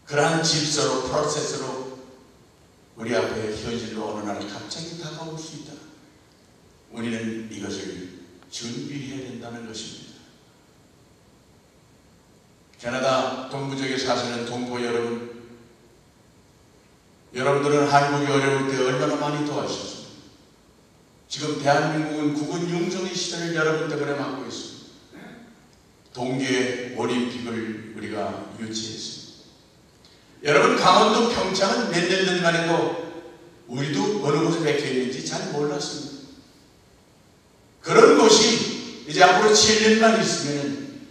그러한 질서로 프로세스로 우리 앞에 현실로 어느 날 갑자기 다가올 수 있다. 우리는 이것을 준비해야 된다는 것입니다. 캐나다 동부지역에 사시는 동포 여러분, 여러분들은 한국이 어려울 때 얼마나 많이 도와주셨습니까? 지금 대한민국은 국은 융성의 시대를 여러분 때문에 맞고 있습니다. 동계 올림픽을 우리가 유치했습니다. 여러분, 강원도 평창은 몇 년 전만 해도 우리도 어느 곳에 박혀 있는지 잘 몰랐습니다. 그런 곳이 이제 앞으로 7년만 있으면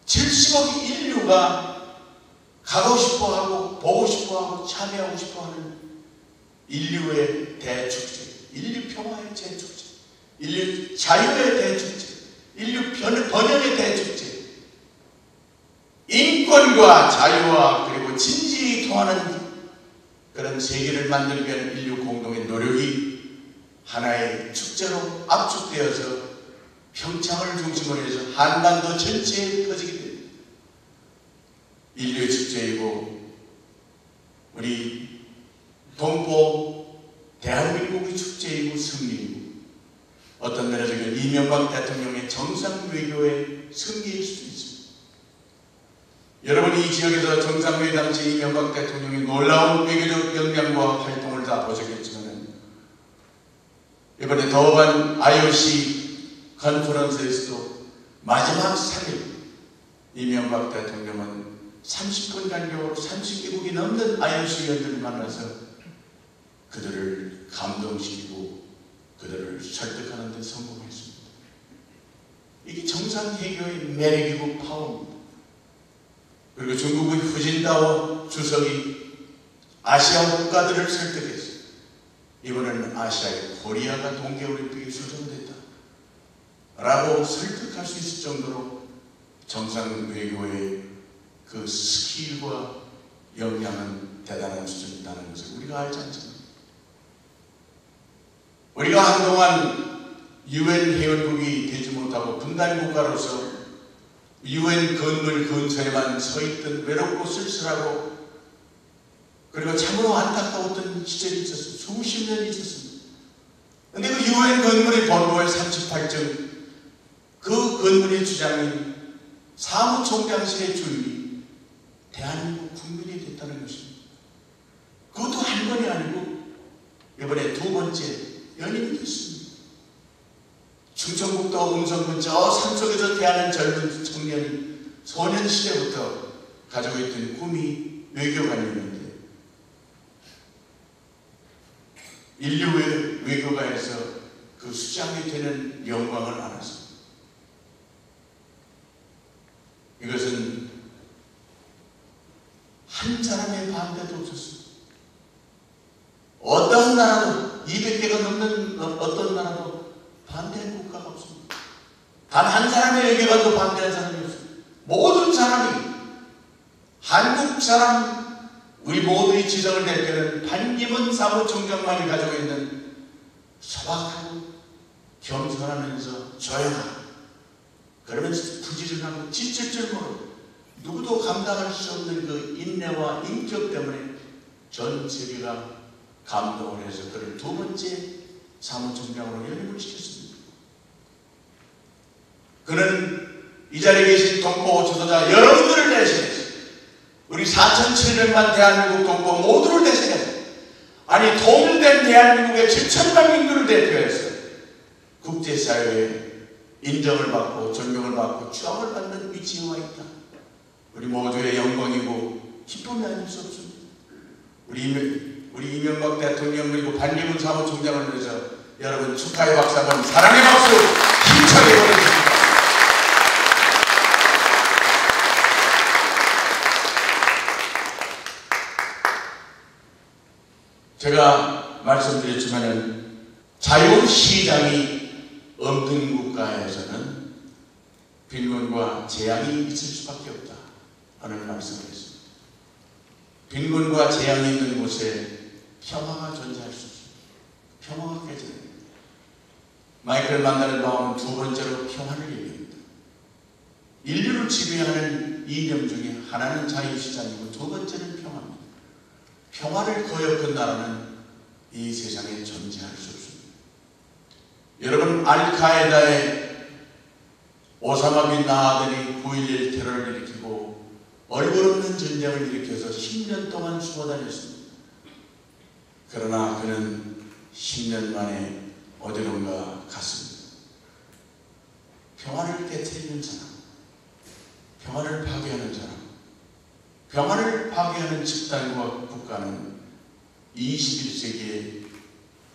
70억 인류가 가고 싶어하고 보고 싶어하고 참여하고 싶어하는 인류의 대축제, 인류 평화의 대축제, 인류 자유의 대축제, 인류 번영의 대축제, 인권과 자유와 그리고 진지히 통하는 그런 세계를 만들기 위한 인류 공동의 노력이 하나의 축제로 압축되어서 평창을 중심으로 해서 한반도 전체에 퍼지게 됩니다. 인류의 축제이고 우리 동포 대한민국의 축제이고 승리이고 어떤 면에서는 이명박 대통령의 정상 외교의 승리일 수도 있습니다. 여러분이 이 지역에서 정상회의 당시 이명박 대통령의 놀라운 외교적 역량과 활동을 다 보셨겠지만 이번에 더반 IOC 컨퍼런스에서도 마지막 3일 이명박 대통령은 30분 간격으로 30개국이 넘는 IOC 위원들을 만나서 그들을 감동시키고 그들을 설득하는 데 성공했습니다. 이게 정상회교의 매력이고 파워입니다. 그리고 중국의 후진타오 주석이 아시아 국가들을 설득했어요. 이번에는 아시아의 코리아가 동계올림픽에 출전됐다 라고 설득할 수 있을 정도로 정상 외교의 그 스킬과 역량은 대단한 수준이라는 것을 우리가 알지 않습니까? 우리가 한동안 UN 회원국이 되지 못하고 분단 국가로서 UN 건물 근처에만 서 있던 외롭고 쓸쓸하고 그리고 참으로 안타까웠던 시절이 있었어요. 수십 년이 있었습니다. 근데 그 유엔 건물의 본부의 38층 그 건물의 주장인 사무총장실의 주인이 대한민국 국민이 됐다는 것입니다. 그것도 한 번이 아니고 이번에 두 번째 연임이 됐습니다. 충청북도 음성군 저 산속에서 태어난 젊은 청년이 소년 시대부터 가지고 있던 꿈이 외교관이었는데 인류의 외교가에서 그 수장이 되는 영광을 알았습니다. 이것은 한 사람의 반대도 없었습니다. 어떤 나라도 200개가 넘는 어떤 나라도 반대한 국가가 없습니다. 단 한 사람의 외교관도 반대한 사람이 없습니다. 모든 사람이 한국 사람 우리 모두의 지성을 대표하는 반기문 사무총장만이 가지고 있는 소박하고 겸손하면서 조용하고 그러면서 부지런하고 지칠 줄 모르고 누구도 감당할 수 없는 그 인내와 인격 때문에 전 세계가 감동을 해서 그를 두 번째 사무총장으로 연임을 시켰습니다. 그는 이 자리에 계신 동포 지도자 여러분들을 대신해서 우리 4,700만 대한민국 동포 모두를 대신해서 아니 통일된 대한민국의 7천만 인구를 대표해서 국제사회에 인정을 받고 존경을 받고 추앙을 받는 위치에 와 있다. 우리 모두의 영광이고 기쁨이 아닐 수 없습니다. 우리 이명박 대통령 그리고 반기문 사무총장을 위해서 여러분 축하의 박수 한번 사랑의 박수 힘차게 보내주십니다. 제가 말씀드렸지만은 자유시장이 없는 국가에서는 빈곤과 재앙이 있을 수밖에 없다 하는 말씀을 했습니다. 빈곤과 재앙이 있는 곳에 평화가 존재할 수 없습니다. 평화가 깨져야 됩니다. 마이클 만다는 마음은 두 번째로 평화를 얘기합니다. 인류를 지배하는 이념 중에 하나는 자유시장이고 두 번째는 평화입니다. 평화를 거역한 나라는 이 세상에 존재할 수 없습니다. 여러분 알카에다의 오사마 빈 라덴이 9.11 테러를 일으키고 얼굴 없는 전쟁을 일으켜서 10년 동안 숨어 다녔습니다. 그러나 그는 10년 만에 어디론가 갔습니다. 평화를 깨트리는 사람, 평화를 파괴하는 사람, 평화를 파괴하는 집단과 국가는 21세기에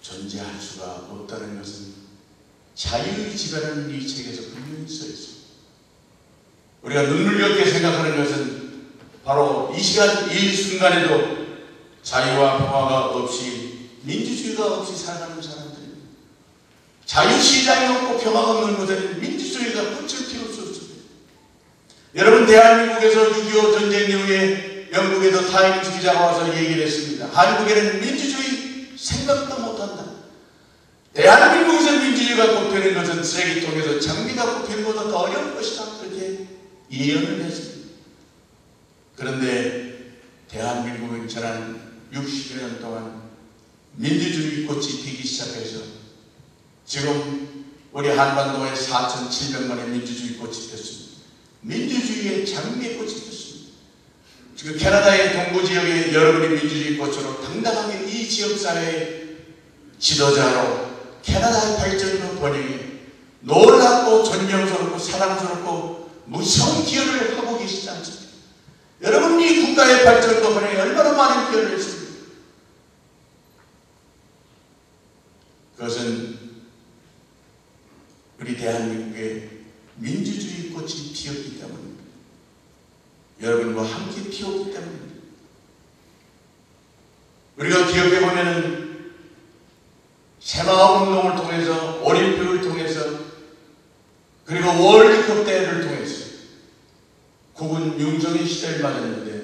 존재할 수가 없다는 것은 자유의 지배라는 이 책에서 분명히 써 있습니다. 우리가 눈물겹게 생각하는 것은 바로 이 시간, 이 순간에도 자유와 평화가 없이 민주주의가 없이 살아가는 사람들입니다. 자유시장이 없고 평화가 없는 곳에는 민주주의가 꽃을 피울 수 없습니다. 여러분 대한민국에서 6.25 전쟁 이후에 영국에도 타임스 기자가 와서 얘기를 했습니다. 한국에는 민주주의 생각도 못한다. 대한민국에서 민주주의가 꼽히는 것은 쓰레기통에서 장비가 꼽히는 것보다 더 어려운 것이다. 그렇게 예언을 했습니다. 그런데 대한민국은 지난 60여 년 동안 민주주의 꽃이 피기 시작해서 지금 우리 한반도에 4,700만의 민주주의 꽃이 폈습니다. 민주주의의 장미의 꽃이 폈습니다. 지금 캐나다의 동부지역의 여러분이 민주주의 꽃으로 당당하게 이 지역사회의 지도자로 캐나다의 발전과 번영에 놀랍고 존경스럽고 사랑스럽고 무서운 기여를 하고 계시지 않습니까? 여러분 이 국가의 발전과 번영에 얼마나 많은 기여를 했습니까? 그것은 우리 대한민국의 민주주의 꽃이 피었기 때문입니다. 여러분과 함께 피었기 때문입니다. 우리가 기억해보면 새마을운동을 통해서 올림픽을 통해서 그리고 월드컵 대회를 통해서 국군 융성의 시대를 맞았는데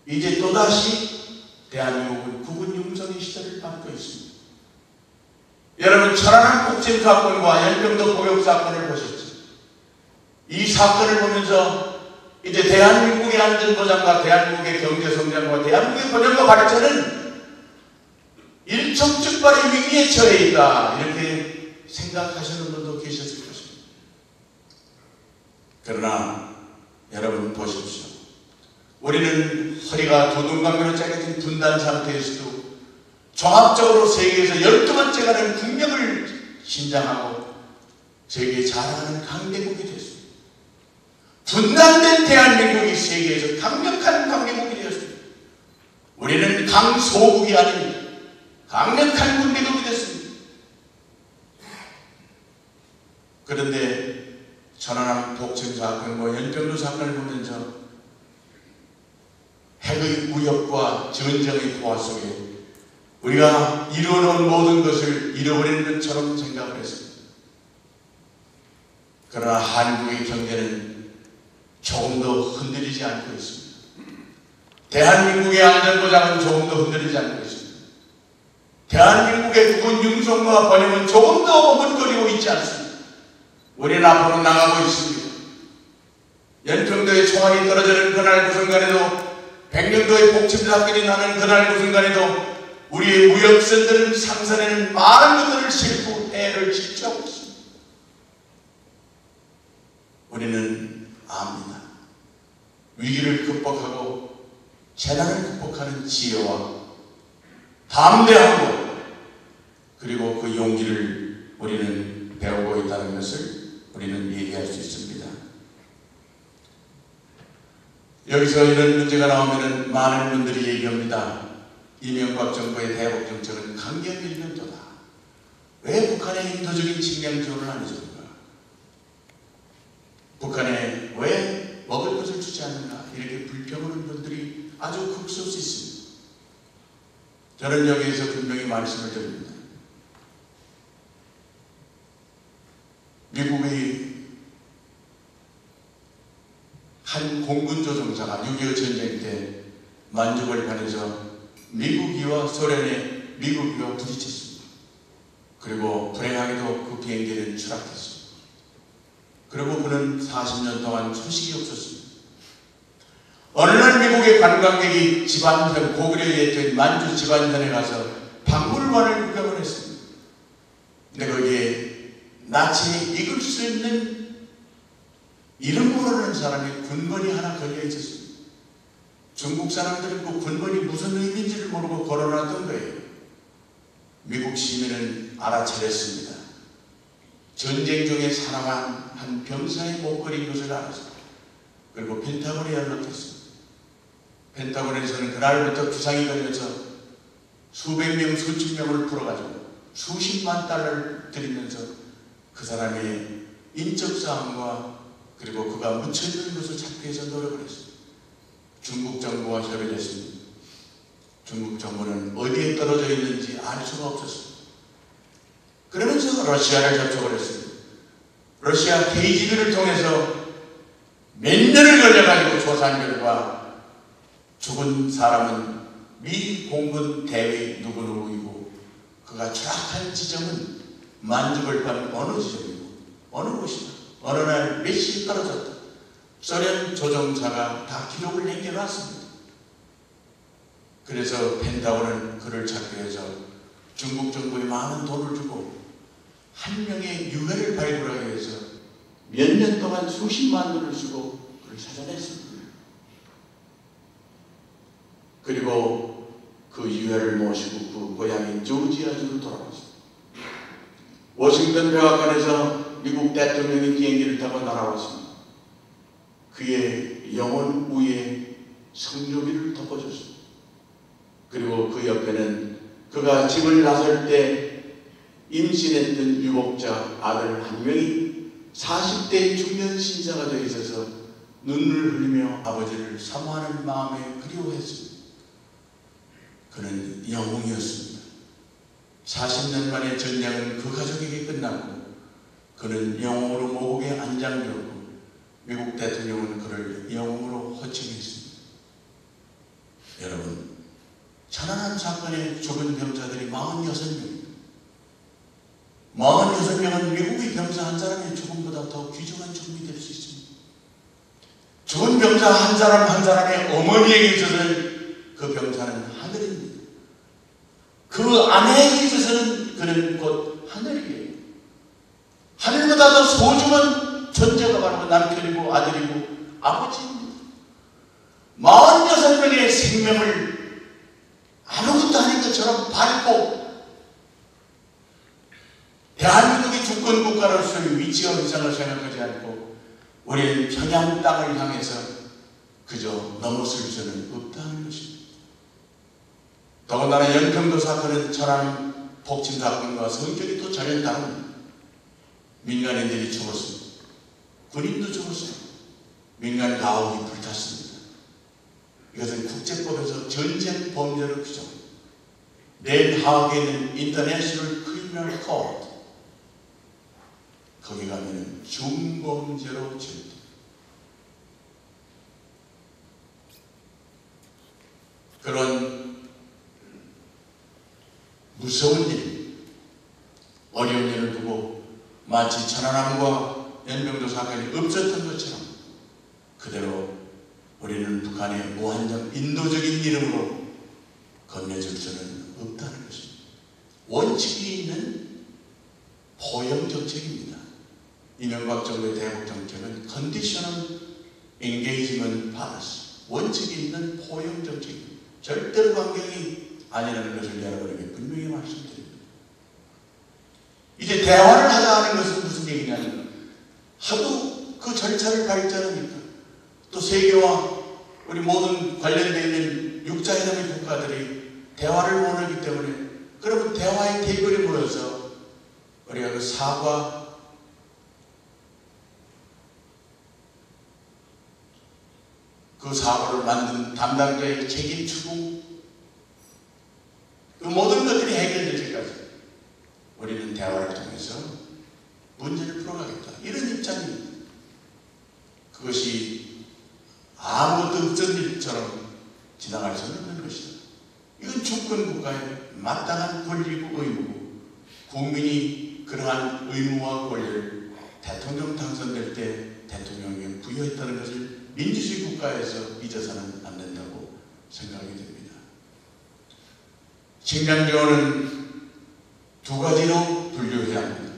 이제 또다시 대한민국은 국군 융성의 시대를 맞고 있습니다. 여러분 천안함 폭침 사건과 연평도 포격 사건을 보셨죠? 이 사건을 보면서 이제 대한민국의 안전보장과 대한민국의 경제성장과 대한민국의 번영과 발전은 일촉즉발의 위기에 처해 있다. 이렇게 생각하시는 분도 계셨을 것입니다. 그러나 여러분 보십시오. 우리는 허리가 두둥강으로 짜여진 분단 상태에서도 종합적으로 세계에서 12번째 가는 국력을 신장하고 세계에 자랑하는 강대국이 됐습니다. 분단된 대한민국이 세계에서 강력한 강대국이 되었습니다. 우리는 강소국이 아닙니다. 강력한 군대국이 됐습니다. 그런데 천안함 독침 사건, 연평도 사건을 보면서 핵의 무력과 전쟁의 포화 속에 우리가 이루어놓은 모든 것을 잃어버리는 것처럼 생각을 했습니다. 그러나 한국의 경제는 조금 더 흔들리지 않고 있습니다. 대한민국의 안전보장은 조금 더 흔들리지 않고 있습니다. 대한민국의 국군 융성과 번영은 조금 더 머뭇거리고 있지 않습니다. 우리는 앞으로 나가고 있습니다. 연평도에 총알이 떨어지는 그날 그 순간에도, 백령도의 복침 사건이 나는 그날 그 순간에도 우리의 무역선들은 상선에는 많은 것들을 싣고 해를 질주하고 있습니다. 우리는 압니다. 위기를 극복하고 재난을 극복하는 지혜와 담대함으로, 그리고 그 용기를 우리는 배우고 있다는 것을 우리는 얘기할 수 있습니다. 여기서 이런 문제가 나오면 많은 분들이 얘기합니다. 이명박 정부의 대북 정책은 강경 일면도다. 왜 북한에 인도적인 측면 지원을 안 해줍니까? 북한에 왜 먹을 것을 주지 않는가? 이렇게 불평하는 분들이 아주 극소수 있습니다. 저는 여기에서 분명히 말씀을 드립니다. 미국의 한 공군 조종사가 6.25 전쟁 때 만주벌판에서 미국이와 소련의 미국이와 부딪혔습니다. 그리고 불행하게도 그 비행기는 추락했습니다. 그리고 그는 40년 동안 소식이 없었습니다. 어느 날 미국의 관광객이 집안편, 고구려에 있던 만주 집안편에 가서 박물관을 구경을 했습니다. 근데 거기에 나치에 읽을 수 있는 이름 모르는 사람이 군번이 하나 걸려 있었습니다. 중국 사람들은 그 군번이 무슨 의미인지를 모르고 걸어놨던 거예요. 미국 시민은 알아차렸습니다. 전쟁 중에 사망한 한 병사의 목걸이인 것을 알았습니다. 그리고 펜타곤에 연락했습니다. 펜타곤에서는 그날부터 부상이 걸려서 수백 명, 수천 명을 풀어가지고 수십만 달러를 들이면서 그 사람의 인적사항과 그리고 그가 묻혀있는 것을 찾기 위해서 노력을 했습니다. 중국 정부와 협의를 했습니다. 중국 정부는 어디에 떨어져 있는지 알 수가 없었습니다. 그러면서 러시아를 접촉을 했습니다. 러시아 KGB를 통해서 몇 년을 걸려가지고 조사한 결과 죽은 사람은 미 공군 대위 누구누구이고 그가 추락한 지점은 만주벌판 어느 지점이고 어느 곳이다. 어느 날 몇 시에 떨어졌다. 소련 조종사가 다 기록을 남겨놨습니다. 그래서 펜타곤은 그를 찾기 위해서 중국 정부에 많은 돈을 주고 한 명의 유해를 발굴하기 위해서 몇 년 동안 수십만 원을 쓰고 그를 찾아냈습니다. 그리고 그 유해를 모시고 그 고향인 조지아주로 돌아왔습니다. 워싱턴 백악관에서 미국 대통령이 비행기를 타고 날아왔습니다. 그의 영혼 위에 성묘비를 덮어줬습니다. 그리고 그 옆에는 그가 집을 나설 때 임신했던 유복자 아들 한 명이 40대 중년 신사가 되어 있어서 눈을 흘리며 아버지를 사모하는 마음에 그리워했습니다. 그는 영웅이었습니다. 40년 만에 전쟁은 그 가족에게 끝났고 그는 영웅으로 모국에 안장되었고 미국 대통령은 그를 영웅으로 호칭했습니다. 여러분, 천안함 사건에 죽은 병사들이 46명입니다. 46명은 미국의 병사 한 사람의 죽음보다 더 귀중한 죽음이 될 수 있습니다. 죽은 병사 한 사람 한 사람의 어머니에게 있어서는 그 병사는 하늘입니다. 그 아내에게 있어서는 그는 곧 하늘이에요. 하늘보다 더 소중한 존재가 바로 남편이고 아들이고 아버지입니다. 46명의 생명을 아무것도 아닌 것처럼 밟고 대한민국이 주권국가로서의 위치와 위상을 생각하지 않고 우리는 평양 땅을 향해서 그저 넘어설 수는 없다는 것입니다. 더군다나 연평도 사건은 천안 폭침 사건과 성격이 또 전혀 다릅니다. 민간인들이 죽었습니다. 군인도 죽었어요. 민간 가옥이 불탔습니다. 이것은 국제법에서 전쟁 범죄로 규정합니다. 낸 하악에 있는 International Criminal Court, 거기 가면은 중범죄로 지었다. 그런 무서운 일, 어려운 일을 두고 마치 천안함과 연평도 사건이 없었던 것처럼 그대로 우리는 북한의 무한정 인도적인 이름으로 건네줄 수는 없다는 것입니다. 원칙이 있는 포용 정책입니다. 이명박 정부의 대북 정책은 Conditional Engagement Policy, 원칙이 있는 포용 정책입니다. 절대로 강경이 아니라는 것을 여러분에게 분명히 말씀드립니다. 이제 대화를 하자는 것은 무슨 얘기냐면 하도 그 절차를 밟자니까 또 세계와 우리 모든 관련되어 있는 육자회담의 국가들이 대화를 원하기 때문에 그러면 대화의 테이블에 모여서 우리가 그 사고를 만든 담당자의 책임 추궁, 그 모든 것들이 해결될 때까지 우리는 대화를 통해서 문제를 풀어가겠다, 이런 입장입니다. 그것이 아무것도 없던 일처럼 지나갈 수는 없는 것이다. 이건 주권국가의 마땅한 권리고 의무고, 국민이 그러한 의무와 권리를 대통령 당선될 때 대통령에게 부여했다는 것을 민주주의 국가에서 잊어서는 안 된다고 생각이 됩니다. 식량 지원은 두 가지로 분류해야 합니다.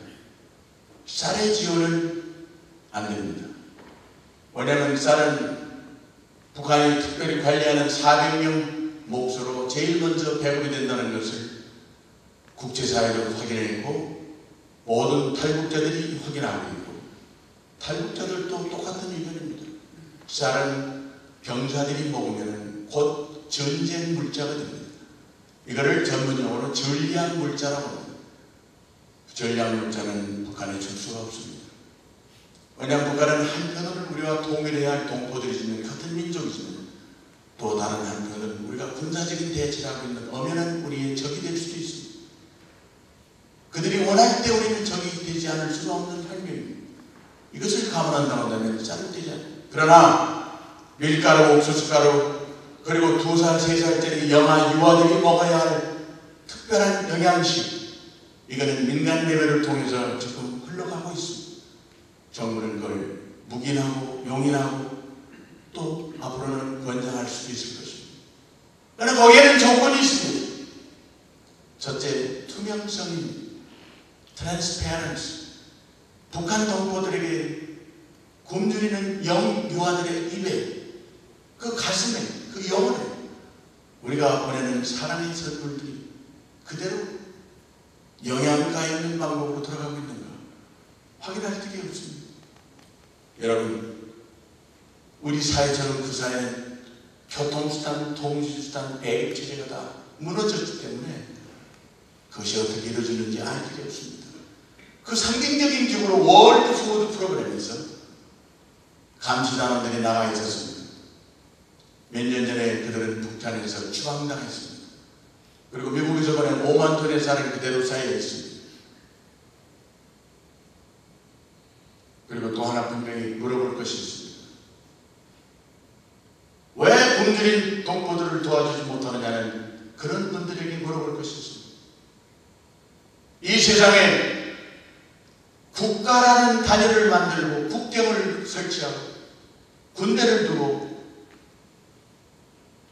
쌀의 지원은 안 됩니다. 왜냐하면 쌀은 북한이 특별히 관리하는 400명 몫으로 제일 먼저 배급이 된다는 것을 국제사회적으로 확인했고 모든 탈북자들이 확인하고 있고, 탈북자들도 똑같은 의견입니다. 쌀은 병사들이 먹으면 곧 전쟁 물자가 됩니다. 이거를 전문용어로 전략 물자라고 합니다. 전략 물자는 북한에 줄 수가 없습니다. 왜냐하면 북한은 한편으로는 우리와 통일해야 할 동포들이 있는 같은 민족이지만 또 다른 한편으로는 우리가 군사적인 대치를 하고 있는 엄연한 우리의 적이 될 수도 있습니다. 그들이 원할 때 우리는 적이 되지 않을 수가 없는 환경입니다. 이것을 감안한다고 한다면 쌀을 되지 않아요. 그러나 밀가루, 옥수수가루, 그리고 2살, 3살짜리 영아, 유아들이 먹어야 할 특별한 영양식, 이거는 민간 레벨을 통해서 지금 흘러가고 있습니다. 정부는 그걸 묵인하고 용인하고 또 앞으로는 권장할 수도 있을 것입니다. 그러나 거기에는 조건이 있습니다. 첫째, 투명성입니다. 트랜스페런스. 북한 동포들에게 굶주리는 유아들의 입에, 그 가슴에, 그 영혼에 우리가 보내는 사랑의 선물들이 그대로 영양가 있는 방법으로 들어가고 있는가 확인할 적이 없습니다. 여러분, 우리 사회처럼 그 사회는 교통수단, 통신수단, 배급체제가 다 무너졌기 때문에 그것이 어떻게 이루어지는지 알 적이 없습니다. 그 상징적인 기구로 월드 푸드 프로그램에서 감시단원들이 나가 있었습니다. 몇 년 전에 그들은 북한에서 추방당했습니다. 그리고 미국에서 보낸 5만 톤의 쌀을 그대로 쌓여 있습니다. 그리고 또 하나 분명히 물어볼 것이 있습니다. 왜 굶주린 동포들을 도와주지 못하느냐는 그런 분들에게 물어볼 것이 있습니다. 이 세상에 국가라는 단위를 만들고 국경을 설치하고 군대를 두고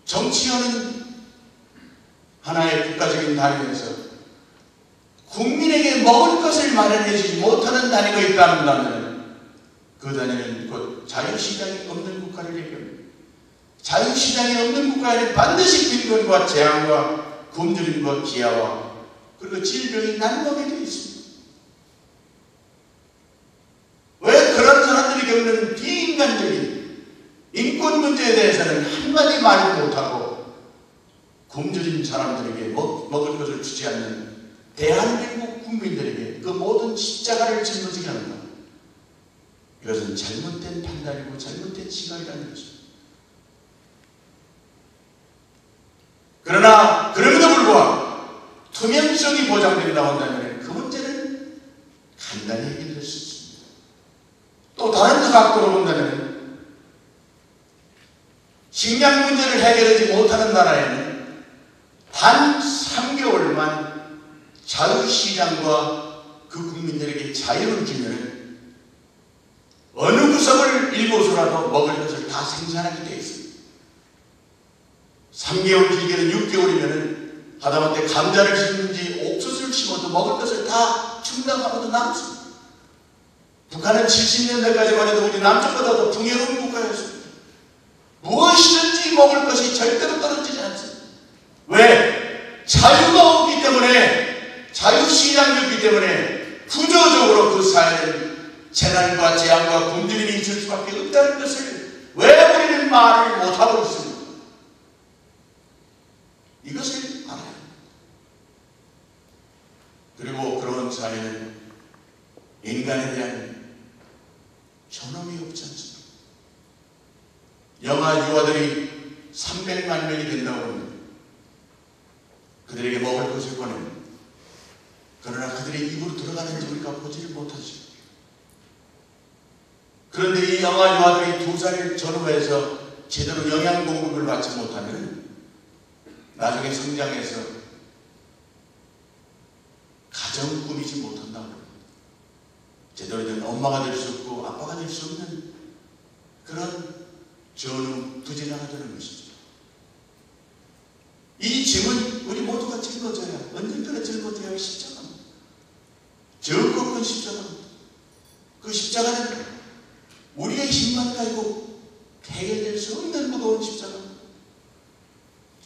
정치하는 하나의 국가적인 단위에서 국민에게 먹을 것을 마련해주지 못하는 단위가 있다면 그 단위는 곧 자유시장이 없는 국가를 얘기합니다. 자유시장이 없는 국가에는 반드시 빈곤과 재앙과 굶주림과 기아와 그리고 질병이 난무하게 되어 있습니다. 왜 그런 사람들이 겪는 비인간적인 인권 문제에 대해서는 한마디 말도 못하고 굶주린 사람들에게 먹을 것을 주지 않는 대한민국 국민들에게 그 모든 십자가를 짊어지게 합니다. 이것은 잘못된 판단이고 잘못된 시각이라는 것입니다. 그러나 그럼에도 불구하고 투명성이 보장된다고 한다면 그 문제는 간단히 해결될 수 있습니다. 또 다른 각도로 본다면 식량 문제를 해결하지 못하는 나라에는 단 3개월만 자유시장과 그 국민들에게 자유를 주면 어느 구석을 일고서라도 먹을 것을 다 생산하게 되어 있습니다. 3개월 길게는 6개월이면 하다못해 감자를 심는지 옥수수를 심어도 먹을 것을 다 충당하고도 남습니다. 북한은 70년대까지만 해도 우리 남쪽보다 더 풍요로운 국가였습니다. 무엇이든지 먹을 것이 절대로 떨어지지 않습니다. 왜? 자유가 없기 때문에, 자유시장이었기 때문에 구조적으로 그 사회는 재난과 재앙과 굶주림이 있을 수밖에 없다는 것을 왜 우리는 말을 못하고 있습니까? 이것을 알아야 합니다. 그리고 그런 사회는 인간에 대한 존엄이 없지 않습니다. 영아 유아들이 300만 명이 된다고 합니다. 그들에게 먹을 것을 보냅니다. 그러나 그들의 입으로 들어가는지 우리가 보지를 못하죠. 그런데 이 영아 유아들이 2살 전후에서 제대로 영양 공급을 받지 못하면 나중에 성장해서 가정 꾸리지 못한다고 합니다. 제대로 된 엄마가 될 수 없고 아빠가 될 수 없는 그런 전후 부재자가 되는 것이죠. 이 짐은 우리 모두가 짊어져야, 언젠가는 짊어져야 할 십자가입니다. 적고 큰 십자가입니다. 그 십자가는 우리의 힘만 가지고 해결될 수 없는 무거운 십자가입니다.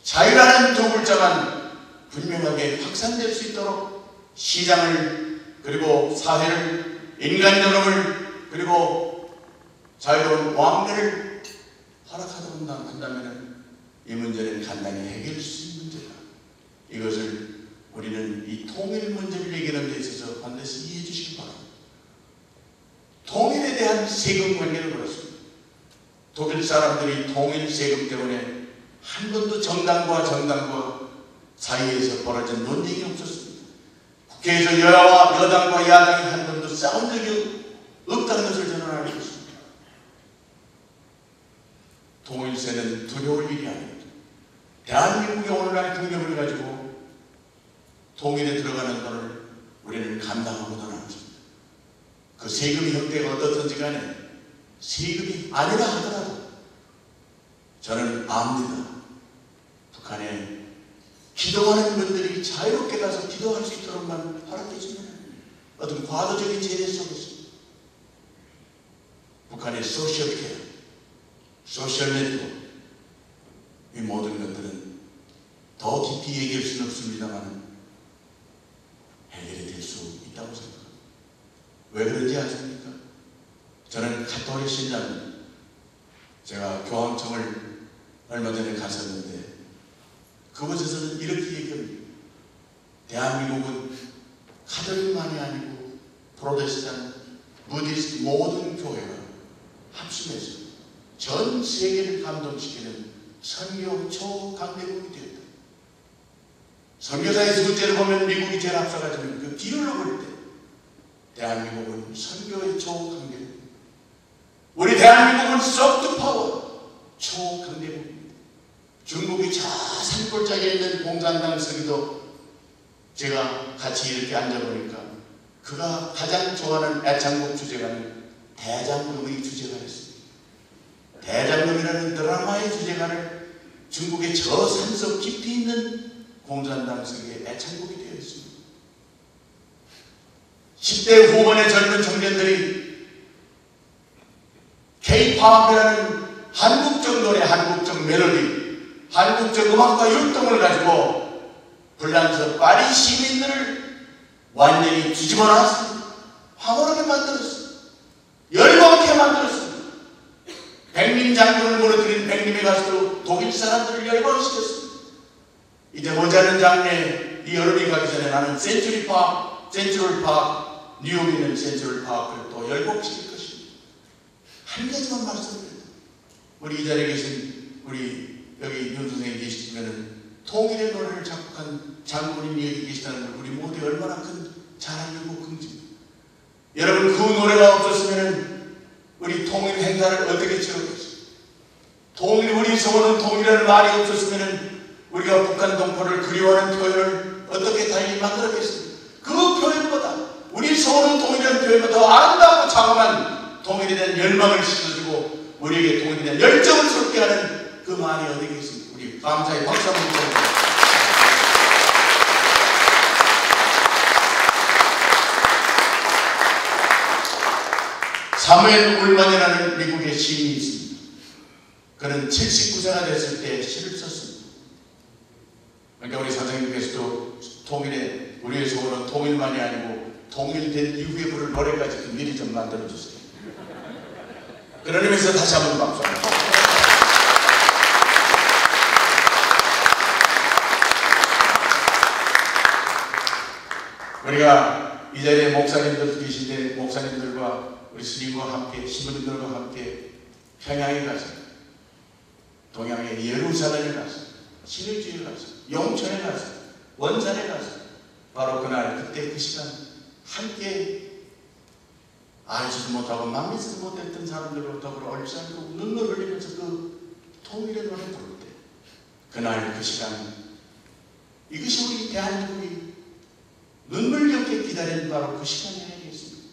자유라는 두 글자만 분명하게 확산될 수 있도록 시장을, 그리고 사회를, 인간 존엄을, 그리고 자유로운 왕래를 허락하도록 한다면 이 문제는 간단히 해결할 수 있는 문제다. 이것을 우리는 이 통일 문제를 해결하는 데 있어서 반드시 이해해 주시기 바랍니다. 통일에 대한 세금 관계는 그렇습니다. 독일 사람들이 통일 세금 때문에 한 번도 정당과 사이에서 벌어진 논쟁이 없었습니다. 국회에서 여야와 여당과 야당이 한 번도 싸운 적이 없다는 것을 저는 알고 있습니다. 통일세는 두려울 일이 아닙니다. 대한민국의 오늘날 국력을 가지고 통일에 들어가는 것을 우리는 감당하고도 남습니다. 그 세금의 형태가 어떻든지 간에 세금이 아니라 하더라도 저는 압니다. 북한에 기도하는 분들이 자유롭게 가서 기도할 수 있도록만 허락해주면 어떤 과도적인 제재 속에서 북한의 소셜케어, 소셜 네트워크, 이 모든 것들은 더 깊이 얘기할 수는 없습니다만 해결이 될 수 있다고 생각합니다. 왜 그런지 아십니까? 저는 가톨릭 신자입니다. 제가 교황청을 얼마 전에 갔었는데 그곳에서는 이렇게 얘기합니다. 대한민국은 가톨릭만이 아니고 프로테스탄트, 부디스트 모든 교회가 합심해서 전 세계를 감동시키는 선교 초강대국이 되었다. 선교사의 숫자를 보면 미국이 제일 앞서가지만 그 비율로 볼 때 대한민국은 선교의 초강대국. 우리 대한민국은 소프트 파워 초강대국입니다. 중국이 저 산골짜기에 있는 공산당 서기도 제가 같이 이렇게 앉아보니까 그가 가장 좋아하는 애창곡 주제가는 대장금의 주제가였습니다. 대장금이라는 드라마의 주제가를 중국의 저 산속 깊이 있는 공산당 서기의 애창곡이 되어 있습니다. 20대 후반의 젊은 청년들이 K-팝이라는 한국적 노래, 한국적 멜로디, 한국적 음악과 율동을 가지고 불란서 파리 시민들을 완전히 뒤집어놨습니다. 황홀하게 만들었습니다. 열광케 만들었습니다. 백림 장군을 무너뜨린 백림의 가수로 독일 사람들을 열광시켰습니다. 이제 모자른 장르에 이 여름이 가기 전에 나는 센츄럴 파크, 뉴욕에 있는 센츄럴 파크를 또 열광시킬 것입니다. 한 가지만 말씀드립니다. 우리 이 자리에 계신 우리 여기 윤 선생님 계시면은 통일의 노래를 작곡한 장군님이 여기 계시다는 걸 우리 모두 얼마나 큰 자랑이고 긍지입니다. 여러분 그 노래가 없었으면 우리 통일 행사를 어떻게 치르겠어요? 우리 서울은 통일이라는 말이 없었으면 우리가 북한 동포를 그리워하는 표현을 어떻게 달리 만들었겠습니까? 그 표현보다 우리 서울은 통일이라는 표현보다 더 아름답고 자그마한 통일에 대한 열망을 씻어주고 우리에게 통일에 대한 열정을 솟게 하는 그 말이 어디 있겠습니까? 우리 감사의 박수 한번 드립니다. 사무엘 울만이라는 미국의 시인이 있습니다. 그는 79세가 됐을 때 시를 썼습니다. 그러니까 우리 선생님께서도 통일에 우리의 소원은 통일만이 아니고 통일된 이후에 부를 노래까지 미리 좀 만들어주세요. 그런 의미에서 다시 한번 박수합니다. 우리가 이 자리에 목사님들 계신데 목사님들과 우리 스님과 함께 신부님들과 함께 평양에 가서 동양의 예루살렘에 가서 신의주에 가서 용천에 가서 원산에 가서 바로 그날 그때 그 시간 함께 알지도 못하고 망리지도 못했던 사람들과 더불어 얼싸안고 눈물 흘리면서 그 통일의 노래 부를 때 그날 그 시간 이것이 우리 대한민국이 눈물겹게 기다린 바로 그 시간이 아니겠습니까?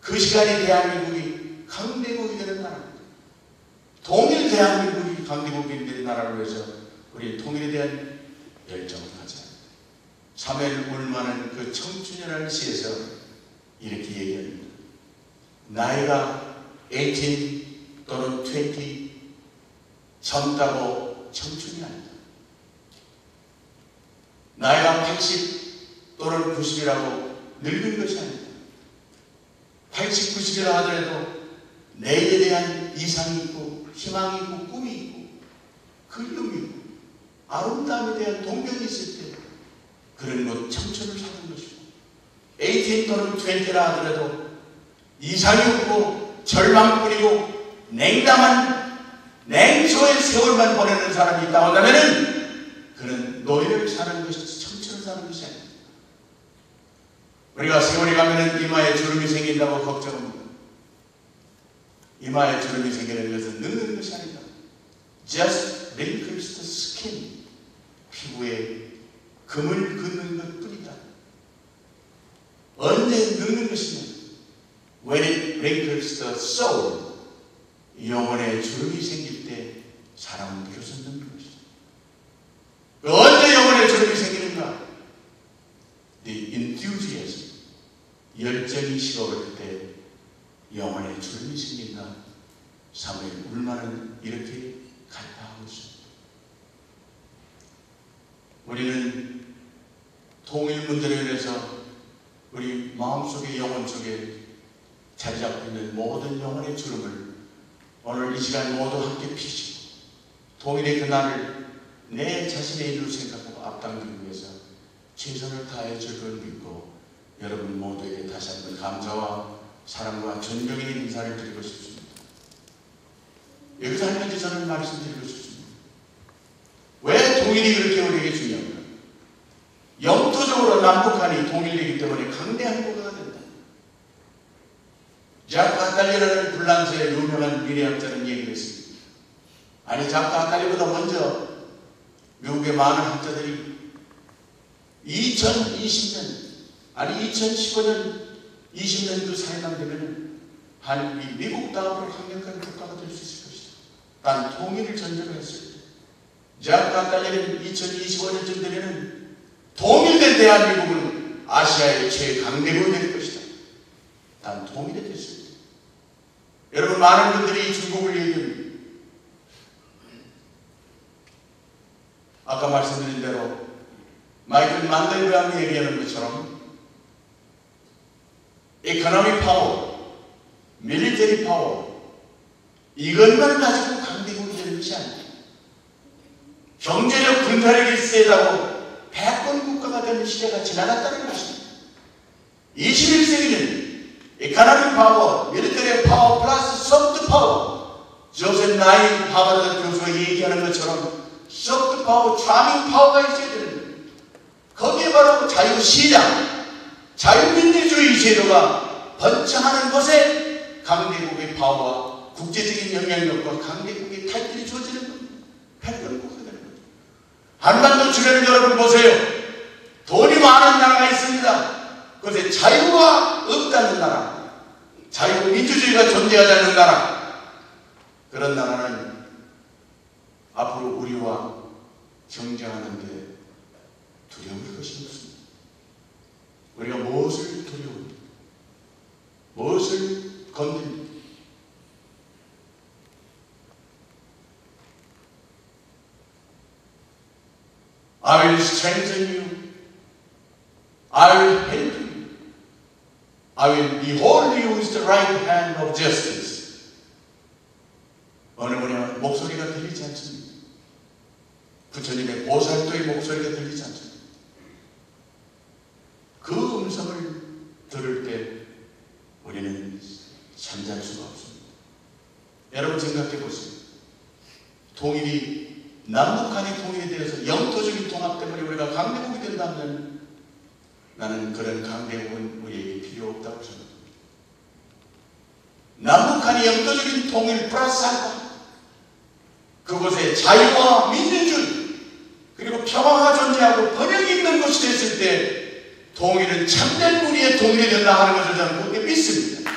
그 시간이 대한민국이 강대국이 되는 나라입니다. 통일 대한민국이 강대국이 되는 나라를 위해서 우리 통일에 대한 열정을 가져야 합니다. 사무엘 울만은 그 청춘이라는 시에서 이렇게 얘기합니다. 나이가 18 또는 20 젊다고 청춘이 아니다. 나이가 80 또는 90이라고 늙은 것이 아니다. 80, 90이라 하더라도 내일에 대한 이상이 있고 희망이 있고 꿈이 있고 그리움이 있고 아름다움에 대한 동경이 있을 때 그런 것 청춘을 사는 것이고 18 또는 20라 하더라도 이상이 없고 절망뿐이고 냉담한 냉소의 세월만 보내는 사람이 있다고 한다면 그는 노예를 사는 것이 청춘을 사는 것이 아닙니다. 우리가 세월이 가면 이마에 주름이 생긴다고 걱정합니다. 이마에 주름이 생기는 것은 늙는 것이 아니다. Just wrinkles the skin. 피부에 금을 긋는 것 뿐이다. 언제 늙는 것이냐? When it wrinkles the soul. 영혼에 주름이 생길 때 사람은 비로소 늙는 것이다. 언제 영혼에 주름이 생기는가? The enthusiasm. 열정이 식어올 때 영혼에 주름이 생긴다. 사무엘 울만은 이렇게 간파하고 있습니다. 우리는 통일 문제로 인해서 우리 마음속에 영혼 속에 자리 잡고 있는 모든 영혼의 주름을 오늘 이 시간 모두 함께 피시고 통일의 그날을 내 자신의 일로 생각하고 앞당기기 위해서 최선을 다해 줄 걸 믿고 여러분 모두에게 다시 한번 감사와 사랑과 존경의 인사를 드리고 싶습니다. 여기서 한 가지 저는 말씀드리고 싶습니다. 왜 통일이 그렇게 우리에게 중요한가? 영토적으로 남북한이 통일되기 때문에 강대한 국가가 된다. 자크 아탈리라는 불란서의 유명한 미래학자는 얘기를 했습니다. 아니 자크 아탈리보다 먼저 미국의 많은 학자들이 2020년 아니 2015년 20년 그 사이만 되면 한국이 미국 다음으로 강력한 국가가 될 수 있을 것이다. 단 통일을 전제로 했을 때 자크 아탈리는 2025년쯤 되면 통일된 대한민국은 아시아의 최강대국이 될 것이다. 단 통일됐습니다. 여러분, 많은 분들이 중국을 얘기합니다. 아까 말씀드린 대로 마이클 만델베암이 얘기하는 것처럼 이코노미 파워, 밀리터리 파워, 이것만 가지고 강대국이 되는 것이 아닙니다. 경제력, 군사력이 세다고 패권 국가가 되는 시대가 지나갔다는 것입니다. 21세기는 이코노미 파워, 밀리터리 파워 플러스 소프트 파워, 조셉 나인 하버드 교수가 얘기하는 것처럼 소프트 파워, 차밍 파워가 있어야 되는 거예요. 거기에 바로 자유시장, 자유민주주의 제도가 번창하는 것에 강대국의 파워와 국제적인 영향력과 강대국의 탈출이 주어지는 겁니다. 패권국가가 되는 거죠. 한반도 주변을 여러분 보세요. 돈이 많은 나라가 있습니다. 그것에 자유가 없다는 나라, 자유민주주의가 존재하지 않는 나라, 그런 나라는 앞으로 우리와 경쟁하는데 두려울 것이 없습니다. 우리가 무엇을 두려워합니까? 무엇을 건듭니까? I will strengthen you. I will help you. I will behold you with the right hand of justice. 어느 분야 목소리가 들리지 않습니다. 부처님의 보살도의 목소리가 들리지 않습니다. 그 음성을 들을 때 우리는 잠잘 수가 없습니다. 여러분 생각해 보세요. 통일이, 남북한의 통일에 대해서 영토적인 통합 때문에 우리가 강대국이 된다면 나는 그런 강대국은 우리에게 필요 없다고 생각합니다. 남북한이 영토적인 통일 플러스 알파, 그곳에 자유와 민주주의 그리고 평화가 존재하고 번영이 있는 곳이 됐을 때 통일은 참된 우리의 통일이 된다 하는 것을 저는 그렇게 믿습니다.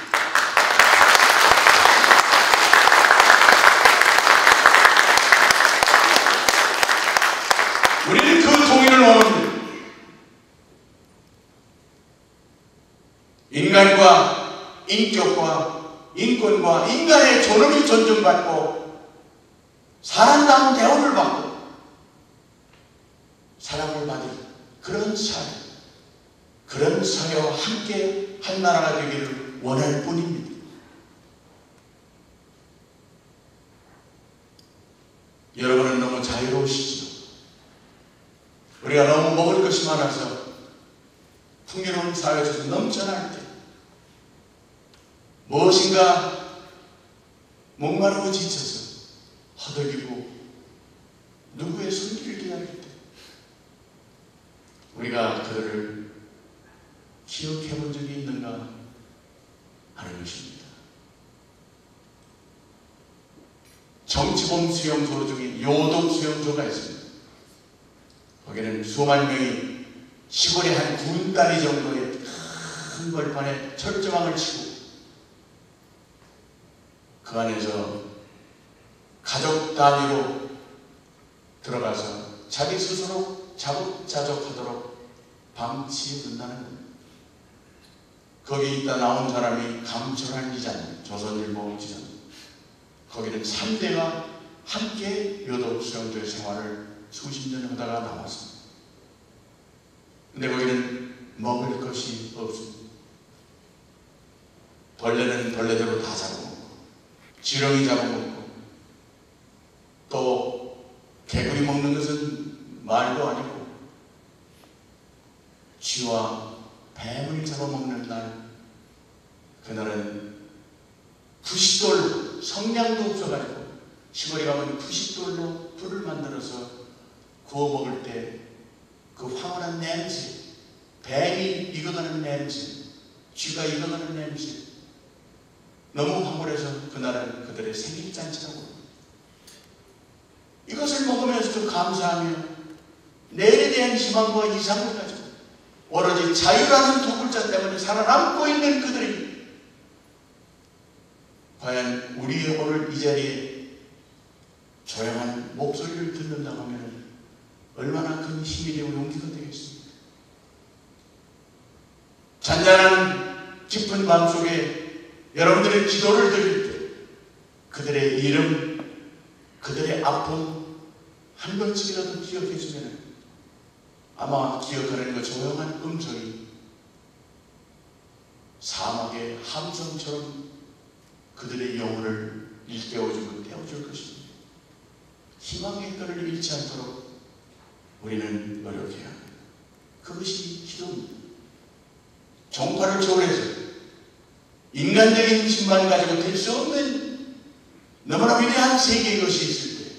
우리는 그 통일을 원합니다. 인간과 인격과 인권과 인간의 존엄이 존중받고 사람다운 대우를 받고 사랑을 받은 그런 사회, 그런 사회와 함께 한 나라가 되기를 원할 뿐입니다. 여러분은 너무 자유로우시죠? 우리가 너무 먹을 것이 많아서 풍요로운 사회에서 넘쳐날 때 무엇인가 목마르고 지쳐서 허덕이고 누구의 손길을 기다릴 때 우리가 그들을 기억해 본 적이 있는가 하는 것입니다. 정치범 수용소 중에 요독 수용소가 있습니다. 거기는 수만 명이 시골의 한 군단위 정도의 큰 벌판에 철조망을 치고 그 안에서 가족 단위로 들어가서 자기 스스로 자급자족하도록 방치해 둔다는 겁니다. 거기 있다 나온 사람이 감천한 기자님, 조선일보 기자님. 거기는 3대가 함께 요독 수용소의 생활을 수십 년 하다가 나왔습니다. 근데 거기는 먹을 것이 없습니다. 벌레는 벌레대로 다 잡아먹고 지렁이 잡아먹고 또 개구리 먹는 것은 말도 아니고 쥐와 뱀을 잡아먹는 날, 그날은 부싯돌, 성냥도 없어가지고 시골에 가면 부싯돌로 불을 만들어서 구워 먹을 때 그 황홀한 냄새, 뱀이 익어가는 냄새, 쥐가 익어가는 냄새, 너무 황홀해서 그날은 그들의 생일잔치라고. 이것을 먹으면서도 감사하며 내일에 대한 희망과 이상을 가지고 오로지 자유라는 두 글자 때문에 살아남고 있는 그들이 과연 우리의 오늘 이 자리에 조용한 목소리를 듣는다고 하면 얼마나 큰 힘이 되고 용기가 되겠습니까? 잔잔한 깊은 마음속에 여러분들의 기도를 드릴 때 그들의 이름, 그들의 아픔 한 번씩이라도 기억해 주면 아마 기억하는 그 조용한 음성이 사막의 함성처럼 그들의 영혼을 일깨워주고 떼어줄 것입니다. 희망의 끈을 잃지 않도록 우리는 노력해야 합니다. 그것이 기도입니다. 종파를 초월해서 인간적인 힘만 가지고 될 수 없는 너무나 위대한 세계의 것이 있을 때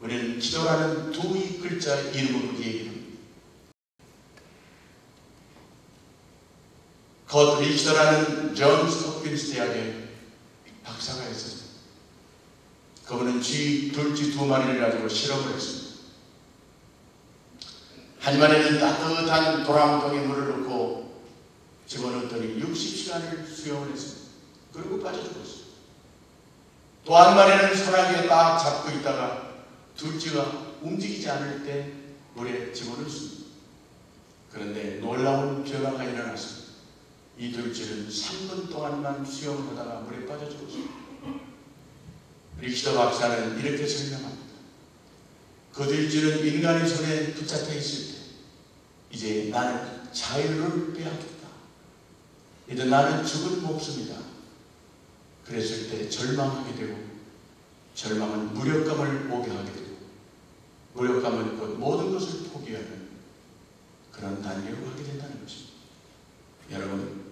우리는 기도라는 두 글자 이름으로 얘기합니다. 겉 리히터라는 존스 홉킨스 대학의 박사가 있었습니다. 그분은 돌쥐 2마리를 가지고 실험을 했습니다. 한 마리는 따뜻한 도랑통에 물을 넣고 집어넣었더니 60시간을 수영을 했습니다. 그리고 빠져 죽었습니다. 또 한 마리는 소나기에 딱 잡고 있다가 둘째가 움직이지 않을 때 물에 집어넣습니다. 그런데 놀라운 변화가 일어났습니다. 이 둘째는 3분 동안만 수영을 하다가 물에 빠져 죽었습니다. 리히터 박사는 이렇게 설명합니다. 그 둘째는 인간의 손에 붙잡혀 있을 때 이제 나는 자유를 빼앗겼다. 이제 나는 죽은 목숨이다. 그랬을 때 절망하게 되고 절망은 무력감을 오게 하게 되고 무력감은 곧 모든 것을 포기하는 그런 단계로 하게 된다는 것입니다. 여러분,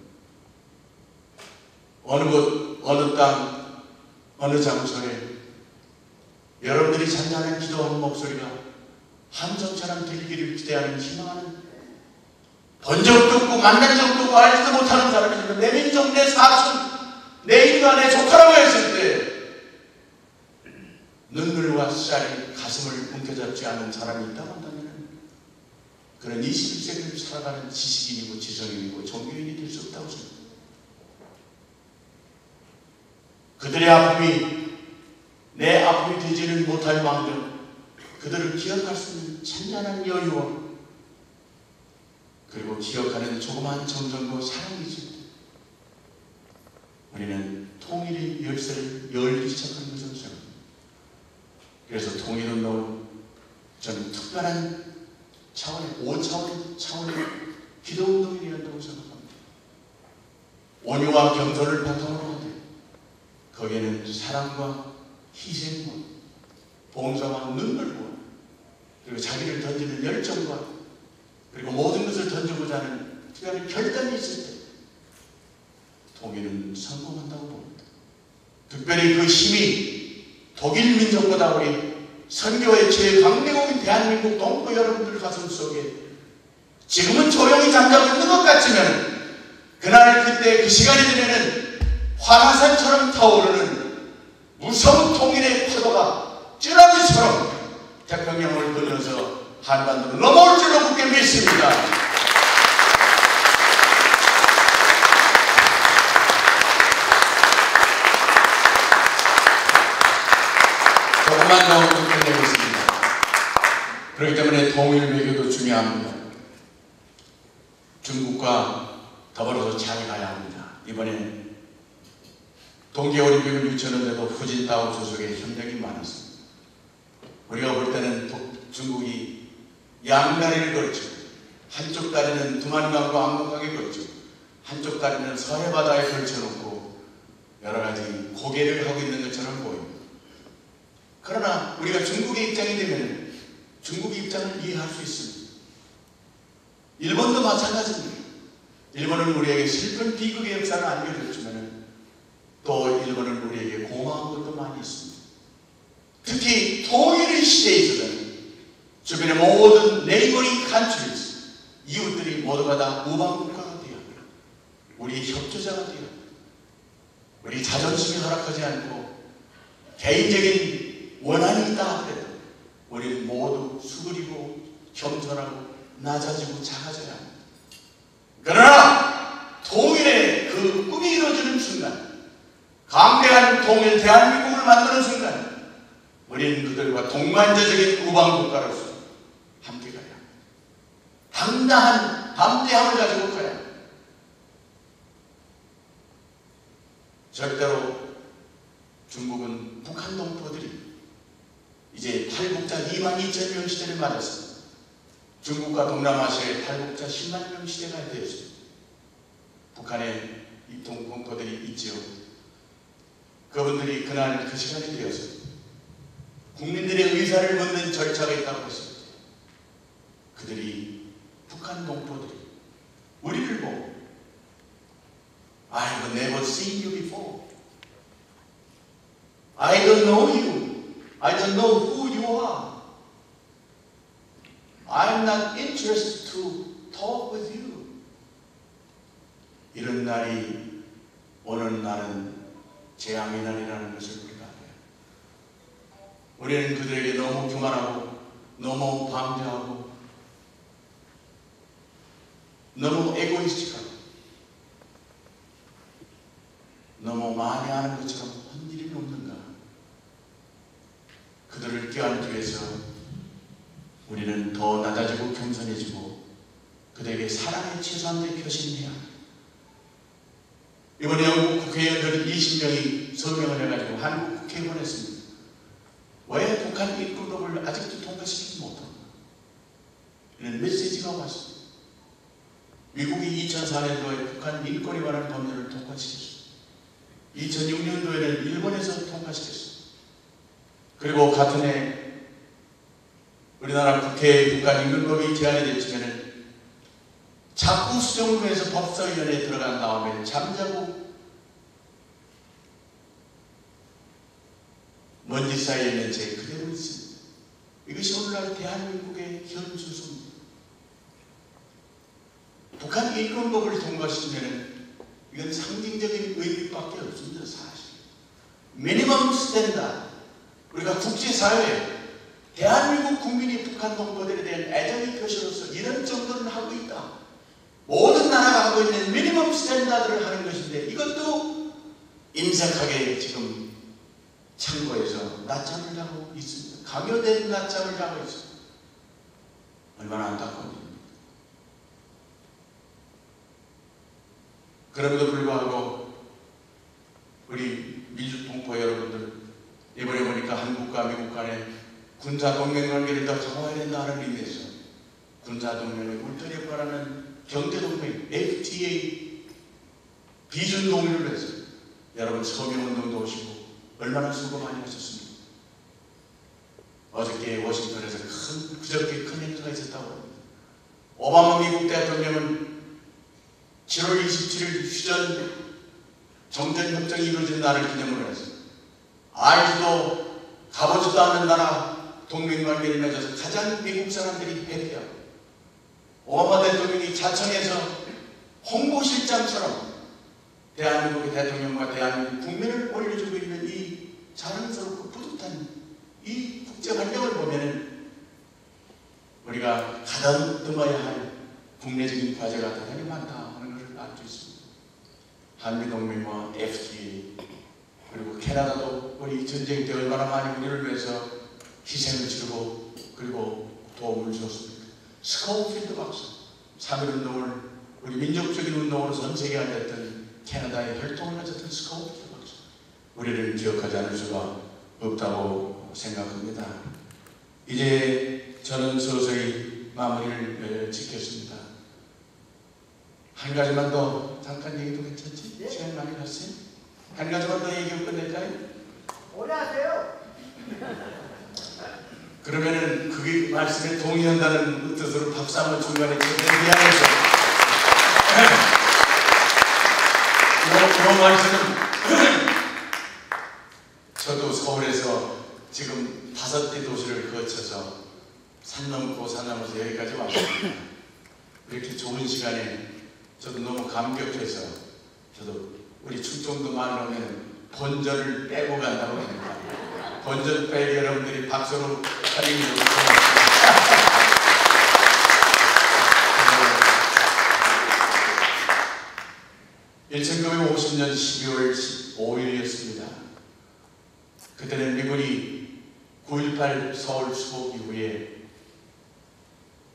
어느 곳, 어느 땅, 어느 장소에 여러분들이 잔잔한 기도하는 목소리가 함성처럼 들리기를 기대하는 희망하는 본 적도 없고 만난 적도 없고 알지도 못하는 사람이지만 내 민족, 내 사촌, 내 인간, 내 조카라고 했을 때 눈물과 쌀이 가슴을 움켜잡지 않은 사람이 있다고 한다면 그는 21세기를 살아가는 지식인이고 지성인이고 종교인이 될 수 없다고 생각합니다. 그들의 아픔이 내 아픔이 되지는 못할 만큼 그들을 기억할 수 있는 찬란한 여유와 그리고 기억하는 조그마한 정성과 사랑이 있을 때 우리는 통일의 열쇠를 열기 시작하는 것으로 생각합니다. 그래서 통일운동은 저는 특별한 차원의 5차원의 기도운동이 되어야 한다고 생각합니다. 온유와 겸손을 바탕으로 하되 거기에는 사랑과 희생과 봉사와 눈물과 그리고 자기를 던지는 열정과 그리고 모든 것을 던져보자 하는 특별한 결단이 있을 때 통일은 성공한다고 봅니다. 특별히 그 힘이 독일 민족보다 우리 선교의 최강대국인 대한민국 동포 여러분들 가슴 속에 지금은 조용히 잠자고 있는 것 같지만 그날 그때 그 시간이 되면은 화산처럼 타오르는 무서운 통일의 파도가 찌라기처럼 태평양을 건너서 한반도로 넘어올 줄로 굳게 믿습니다. 조금만 더 끝내겠습니다. 그렇기 때문에 통일 외교도 중요합니다. 중국과 더불어서 잘 가야 합니다. 이번에 동계올림픽을 유치하는데도 후진타오 주석의 협력이 많았습니다. 우리가 볼 때는 중국이 양다리를 걸치고 한쪽 다리는 두만강과 압록강에 걸치고 한쪽 다리는 서해바다에 걸쳐놓고 여러 가지 고개를 하고 있는 것처럼 보입니다. 그러나 우리가 중국의 입장이 되면 중국의 입장을 이해할 수 있습니다. 일본도 마찬가지입니다. 일본은 우리에게 슬픈 비극의 역사를 안겨줬지만 또 일본은 우리에게 고마운 것도 많이 있습니다. 특히 통일의 시대에 있어서는 주변의 모든 네이버링 컨트리즈 이웃들이 모두가 다 우방국가가 되어야 합니다. 우리의 협조자가 되어야 합니다. 우리 자존심이 허락하지 않고 개인적인 원한이 있다 하더라도 우리는 모두 수그리고 겸손하고 낮아지고 작아져야 합니다. 그러나 통일의 그 꿈이 이루어지는 순간 강대한 통일 대한민국을 만드는 순간 우리는 그들과 동반자적인 우방국가로서 함께 가야 합니다. 당당한 담대함을 가지고 가야 합니다. 절대로 중국은 북한 동포들이 이제 탈북자 22,000명 시대를 맞았습니다. 중국과 동남아시아의 탈북자 10만 명 시대가 되었습니다. 북한에 이 동포들이 있지요. 그분들이 그날 그 시간이 되어서 국민들의 의사를 묻는 절차가 있다고 했습니다. 그들이 북한 동포들이 우리를 보고 I have never seen you before. I don't know you. I don't know who you are. I'm not interested to talk with you. 이런 날이 오는 날은 재앙의 날이라는 것을 우리가 알아요. 우리는 그들에게 너무 교만하고 너무 방자하고 너무 에고이스틱하고 너무 많이 아는 것처럼 한 일이 없는가. 그들을 껴안기 위해서 우리는 더 낮아지고 겸손해지고 그들에게 사랑의 최소한의 표시해야 합니다. 이번에 영국 국회의원들 20명이 서명을 해가지고 한국 국회에 보냈습니다. 왜 북한 인권법을 아직도 통과시키지 못합니까? 이런 메시지가 왔습니다. 미국이 2004년도에 북한 인권에 관한 법률을 통과시켰습니다. 2006년도에는 일본에서 통과시켰습니다. 그리고 같은 해 우리나라 국회에 북한 인권법이 제안이 됐지만 자꾸 수정을 위해서 법사위원회에 들어간 다음에 잠자고 먼지 쌓여 있는 채 그대로 있습니다. 이것이 오늘날 대한민국의 현주소입니다. 북한 인권법을 통과시키면 이건 상징적인 의미밖에 없습니다. 사실 미니멈 스탠다드, 우리가 국제사회에 대한민국 국민이 북한 동포들에 대한 애정의 표시로서 이런 정도는 하고 있다. 모든 나라가 하고 있는 미니멈 스탠다드를 하는 것인데 이것도 임색하게 지금 참고해서 낮잠을 자고 있습니다. 강요된 낮잠을 자고 있습니다. 얼마나 안타까운지. 그럼에도 불구하고 우리 민주동포 여러분들, 이번에 보니까 한국과 미국 간에 군사동맹관계를 더 강화해야 된다는 의미에서 군사동맹의 울타리에 관한 경제동맹 FTA 비준 동의를 해서 여러분 서명운동도 오시고 얼마나 수고 많이 하셨습니까? 어저께 워싱턴에서 그저께 큰 행사가 있었다고 합니다. 오바마 미국 대통령은 7월 27일 휴전 정전협정이 이루어진 날을 기념으로 해서 알지도 가보지도 않는 나라 동맹관계를 맺어서 가장 미국 사람들이 회피하고 오바마 대통령이 자청해서 홍보실장처럼 대한민국의 대통령과 대한민국 국민을 올려주고 있는 이 자랑스럽고 뿌듯한 이 국제환경을 보면은 우리가 가다듬어야 할 국내적인 과제가 대단히 많다 하는 것을 알 수 있습니다. 한미동맹과 FTA 그리고 캐나다도 우리 전쟁 때 얼마나 많이 우리를 위해서 희생을 치르고 그리고 도움을 줬습니다. 스코필드 박사 3.1운동을 우리 민족적인 운동으로 전 세계에 알렸던 캐나다의 혈통을 가졌던 스코필드 박사, 우리를 기억하지 않을 수가 없다고 생각합니다. 이제 저는 서서히 마무리를 짓겠습니다. 한 가지만 더 잠깐 얘기도 괜찮지? 예? 시간이 많이 갔어요? 한 가지만 더 얘기하고 끝낼까요? 오래 하세요. 그러면은 그 말씀에 동의한다는 뜻으로 박수 한번 중간에 주세요. 미안해서. 이 말씀은 저도 서울에서 지금 5대 도시를 거쳐서 산 넘고 산 넘어서 여기까지 왔습니다. 이렇게 좋은 시간에 저도 너무 감격해서 저도 우리 충청도 말로 하면 본전을 빼고 간다고 합니다. 본전 빼기 여러분들이 박수로 살리는 것을 1950년 12월 15일이었습니다. 그때는 미군이 9.18 서울 수복 이후에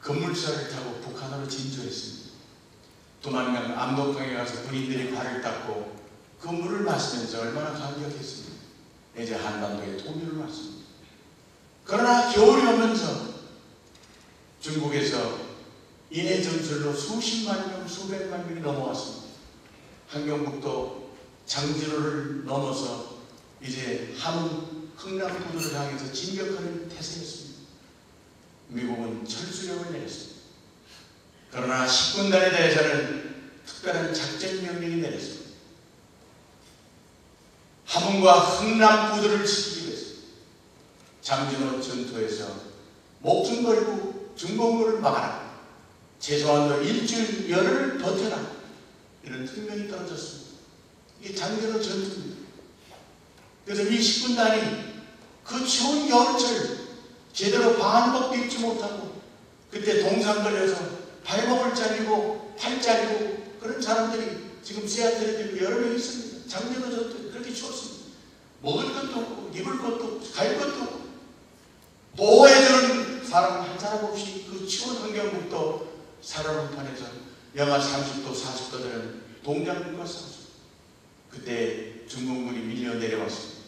급물살을 타고 북한으로 진주했습니다. 도만강 암독강에 가서 군인들이 발을 닦고 그 물을 마시면서 얼마나 감격했습니까? 이제 한반도에 통일을 왔습니다. 그러나 겨울이 오면서 중국에서 인해 전술로 수십만 명, 수백만 명이 넘어왔습니다. 함경북도 장진호를 넘어서 이제 함흥 흥남부두를 향해서 진격하는 태세였습니다. 미국은 철수령을 내렸습니다. 그러나 식군단에 대해서는 특별한 작전 명령이 내렸습니다. 함흥과 흥남부두를 지키기 위해서 장진호 전투에서 목숨 걸고 중공군을 막아라. 최소한도 일주일 열흘 버텨라. 이런 특명이 떨어졌습니다. 이게 장진호 전투입니다. 그래서 이 식군단이 그 추운 겨울철 제대로 방한복도 입지 못하고 그때 동상 걸려서 발목을 잘리고 팔 잘리고 그런 사람들이 지금 시애틀에 여러 명 있습니다. 장진호 전투 그렇게 추웠습니다. 먹을 것도 없고 입을 것도 없고 갈 것도 없고 보호해주는 사람 한 사람 없이 그 추운 환경북도 살아남판에서 영하 30도 40도 되는 동장군과 싸웠습니다. 그때 중공군이 밀려 내려왔습니다.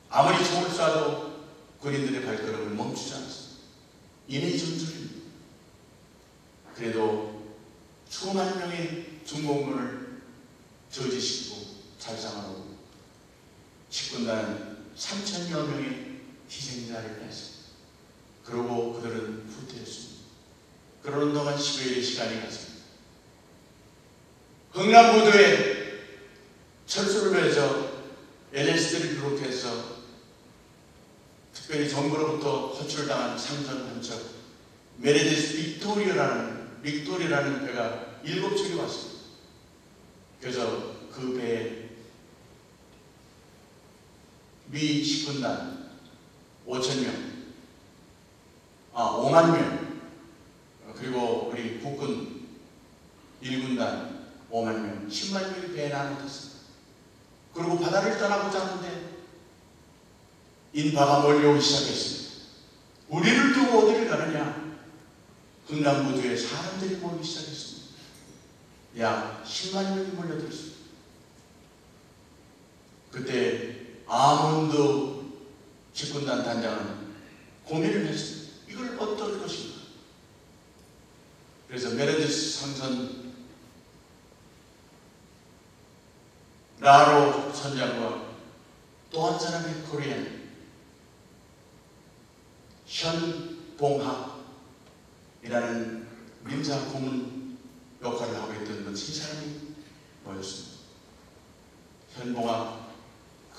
아무리 총을 쏴도 군인들의 발걸음을 멈추지 않았습니다. 인해 전술입니다. 그래도 수만 명의 중공군을 저지시키고 살상하고 식군단은 3,000여 명의 희생자를 냈습니다. 그러고 그들은 후퇴했습니다. 그러는 동안 10여일의 시간이 갔습니다. 흥남부두에 철수를 해서 LSD를 비롯해서 특별히 정부로부터 호출당한 상선 한 척 메르데스 빅토리아라는 배가 7척이 왔습니다. 그래서 그 배에 미 식군단 5만 명 그리고 우리 국군 1군단 5만 명 10만 명이 배에 나눠졌습니다. 그리고 바다를 떠나고자 하는데 인파가 몰려오기 시작했습니다. 우리를 두고 어디를 가느냐? 흥남부두에 사람들이 모이기 시작했습니다. 약 10만 명이 몰려들었습니다. 그때 아몬드 집군단 단장은 고민을 했습니다. 이걸 어떨 것인가? 그래서 메르데스 상선 라로 선장과 또 한 사람의 코리안 현봉학이라는 민사 고문 역할을 하고 있던 세 사람이 모였습니다. 현봉학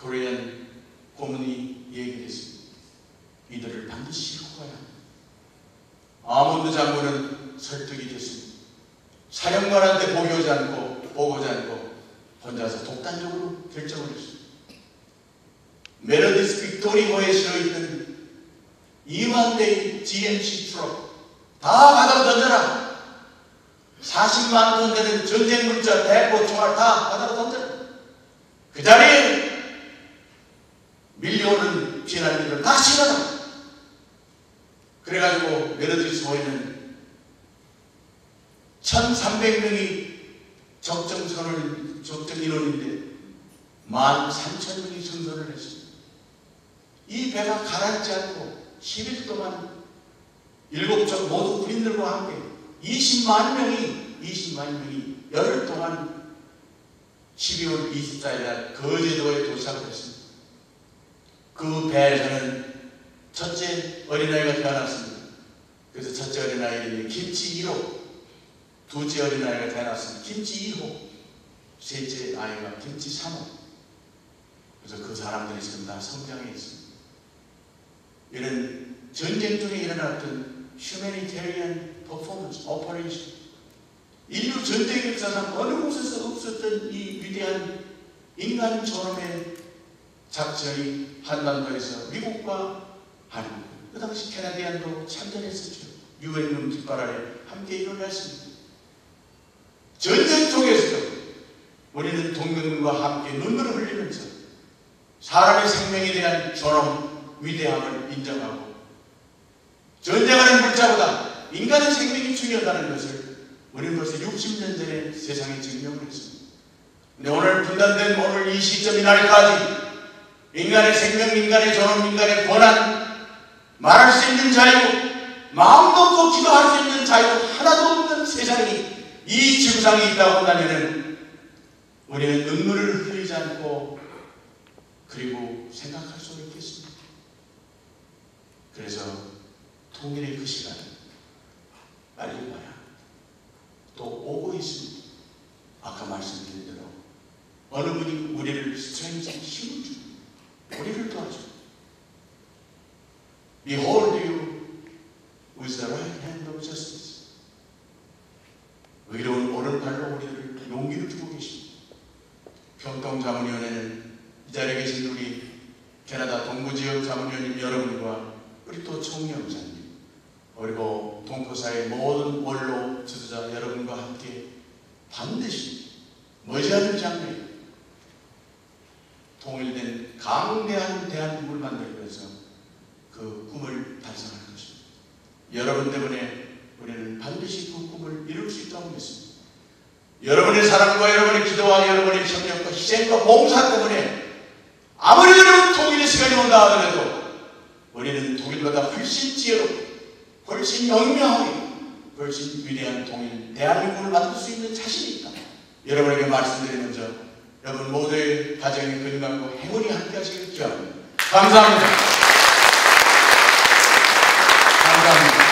코리안 고문이 얘기를 했습니다. 이들을 반드시 싣고 가야 합니다. 아몬드 장군은 설득이 됐습니다. 사령관한테 보고하지 않고 혼자서 독단적으로 결정을 했습니다. 메르디스 빅토리호에 실어있는 2만 대의 GMC 트럭 다 바다로 던져라. 40만 톤 되는 전쟁 물자, 대포, 총알 다 바다로 던져라. 그 자리에 밀려오는 피난민들 다 실어라. 그래가지고 메르디스 호에는 1,300명이 적정 인원인데 13,000명이 승선을 했습니다. 이 배가 가라앉지 않고 10일 동안 7척 모두 군인들과 함께 20만 명이 열흘 동안 12월 24일 거제도에 도착을 했습니다. 그 배에서는 첫째 어린아이가 태어났습니다. 그래서 첫째 어린아이 이름이 김치 1호, 둘째 어린아이가 태어났습니다. 김치 2호, 셋째 아이가 김치 3호. 그래서 그 사람들이 지금 다 성장해 있습니다. 이런 전쟁 중에 일어났던 humanitarian performance, operation, 인류 전쟁 역사상 어느 곳에서 없었던 이 위대한 인간 존엄의 작전이 한반도에서 미국과 한국, 그 당시 캐나디안도 참전했었죠. 유엔군 깃발 아래 함께 일어났습니다. 전쟁 속에서도 우리는 동맹군과 함께 눈물을 흘리면서 사람의 생명에 대한 존엄, 위대함을 인정하고 전쟁하는 물자보다 인간의 생명이 중요하다는 것을 우리는 벌써 60년 전에 세상에 증명을 했습니다. 근데 오늘 분단된 오늘 이 시점 이날까지 인간의 생명, 인간의 존엄, 인간의 권한, 말할 수 있는 자유, 마음 놓고 기도할 수 있는 자유 하나도 없는 세상이 이 지구상에 있다고 한다면 우리는 눈물을 흘리지 않고 그리고 생각할 수 있겠습니다. 그래서 통일의 그 시간은 빨리 와야 또 오고 있습니다. 아까 말씀드린 대로 어느 분이 우리를 스트렝스 힘을 줍니다. 우리를 도와줘. Behold you with the right hand of justice. 의로운 오른팔로 우리를 용기를 주고 계십니다. 평통자문위원회는 이 자리에 계신 우리 캐나다 동부지역 자문위원님 여러분과 우리 또 총영사님 그리고 동포사의 모든 원로 지도자 여러분과 함께 반드시 머지않은 장래에 통일된 강대한 대한민국을 만들기 위해서 그 꿈을 달성할 것입니다. 여러분 때문에 우리는 반드시 그 꿈을 이룰 수 있다고 믿습니다. 여러분의 사랑과 여러분의 기도와 여러분의 협력과 희생과 봉사 때문에 아무리 어려운 통일의 시간이 온다 하더라도 우리는 통일보다 훨씬 지혜롭고 훨씬 영명하게 훨씬 위대한 통일 대한민국을 만들 수 있는 자신이 있다. 여러분에게 말씀드리면서 여러분 모두의 가정의 건강과 행운이 함께 하시길 기원합니다. 감사합니다. 감사합니다.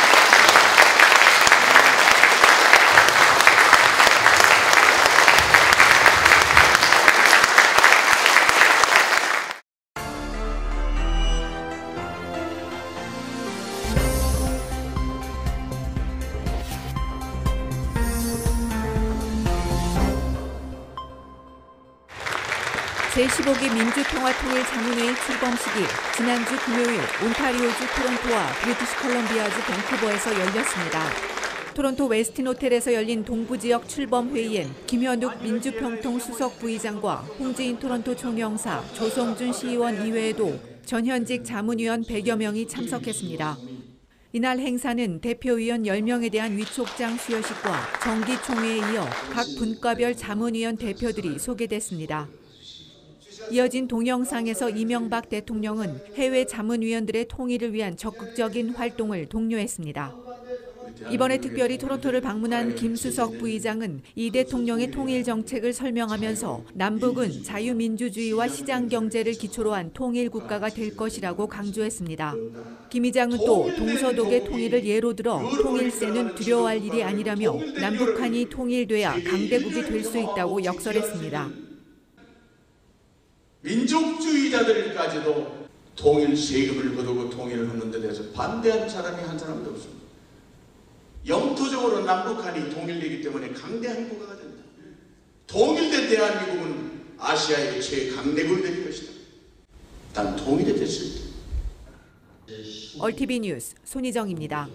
제15기 민주평화통일자문회의 출범식이 지난주 금요일 온타리오주 토론토와 브리티시 컬럼비아주 밴쿠버에서 열렸습니다. 토론토 웨스틴 호텔에서 열린 동부지역 출범회의엔 김현욱 민주평통 수석 부의장과 홍지인 토론토 총영사, 조성준 시의원 이외에도 전현직 자문위원 100여 명이 참석했습니다. 이날 행사는 대표위원 10명에 대한 위촉장 수여식과 정기총회에 이어 각 분과별 자문위원 대표들이 소개됐습니다. 이어진 동영상에서 이명박 대통령은 해외 자문위원들의 통일을 위한 적극적인 활동을 독려했습니다. 이번에 특별히 토론토를 방문한 김수석 부의장은 이 대통령의 통일 정책을 설명하면서 남북은 자유민주주의와 시장경제를 기초로 한 통일 국가가 될 것이라고 강조했습니다. 김 의장은 또 동서독의 통일을 예로 들어 통일세는 두려워할 일이 아니라며 남북한이 통일돼야 강대국이 될 수 있다고 역설했습니다. 민족주의자들까지도 통일 세금을 거두고 통일을 하는 데 대해서 반대한 사람이 한 사람도 없습니다. 영토적으로 남북한이 통일되기 때문에 강대한 국가가 된다. 통일된 대한민국은 아시아의 최강대국이 될 것이다. 단 통일이 됐을 때. 얼티비 뉴스 손희정입니다.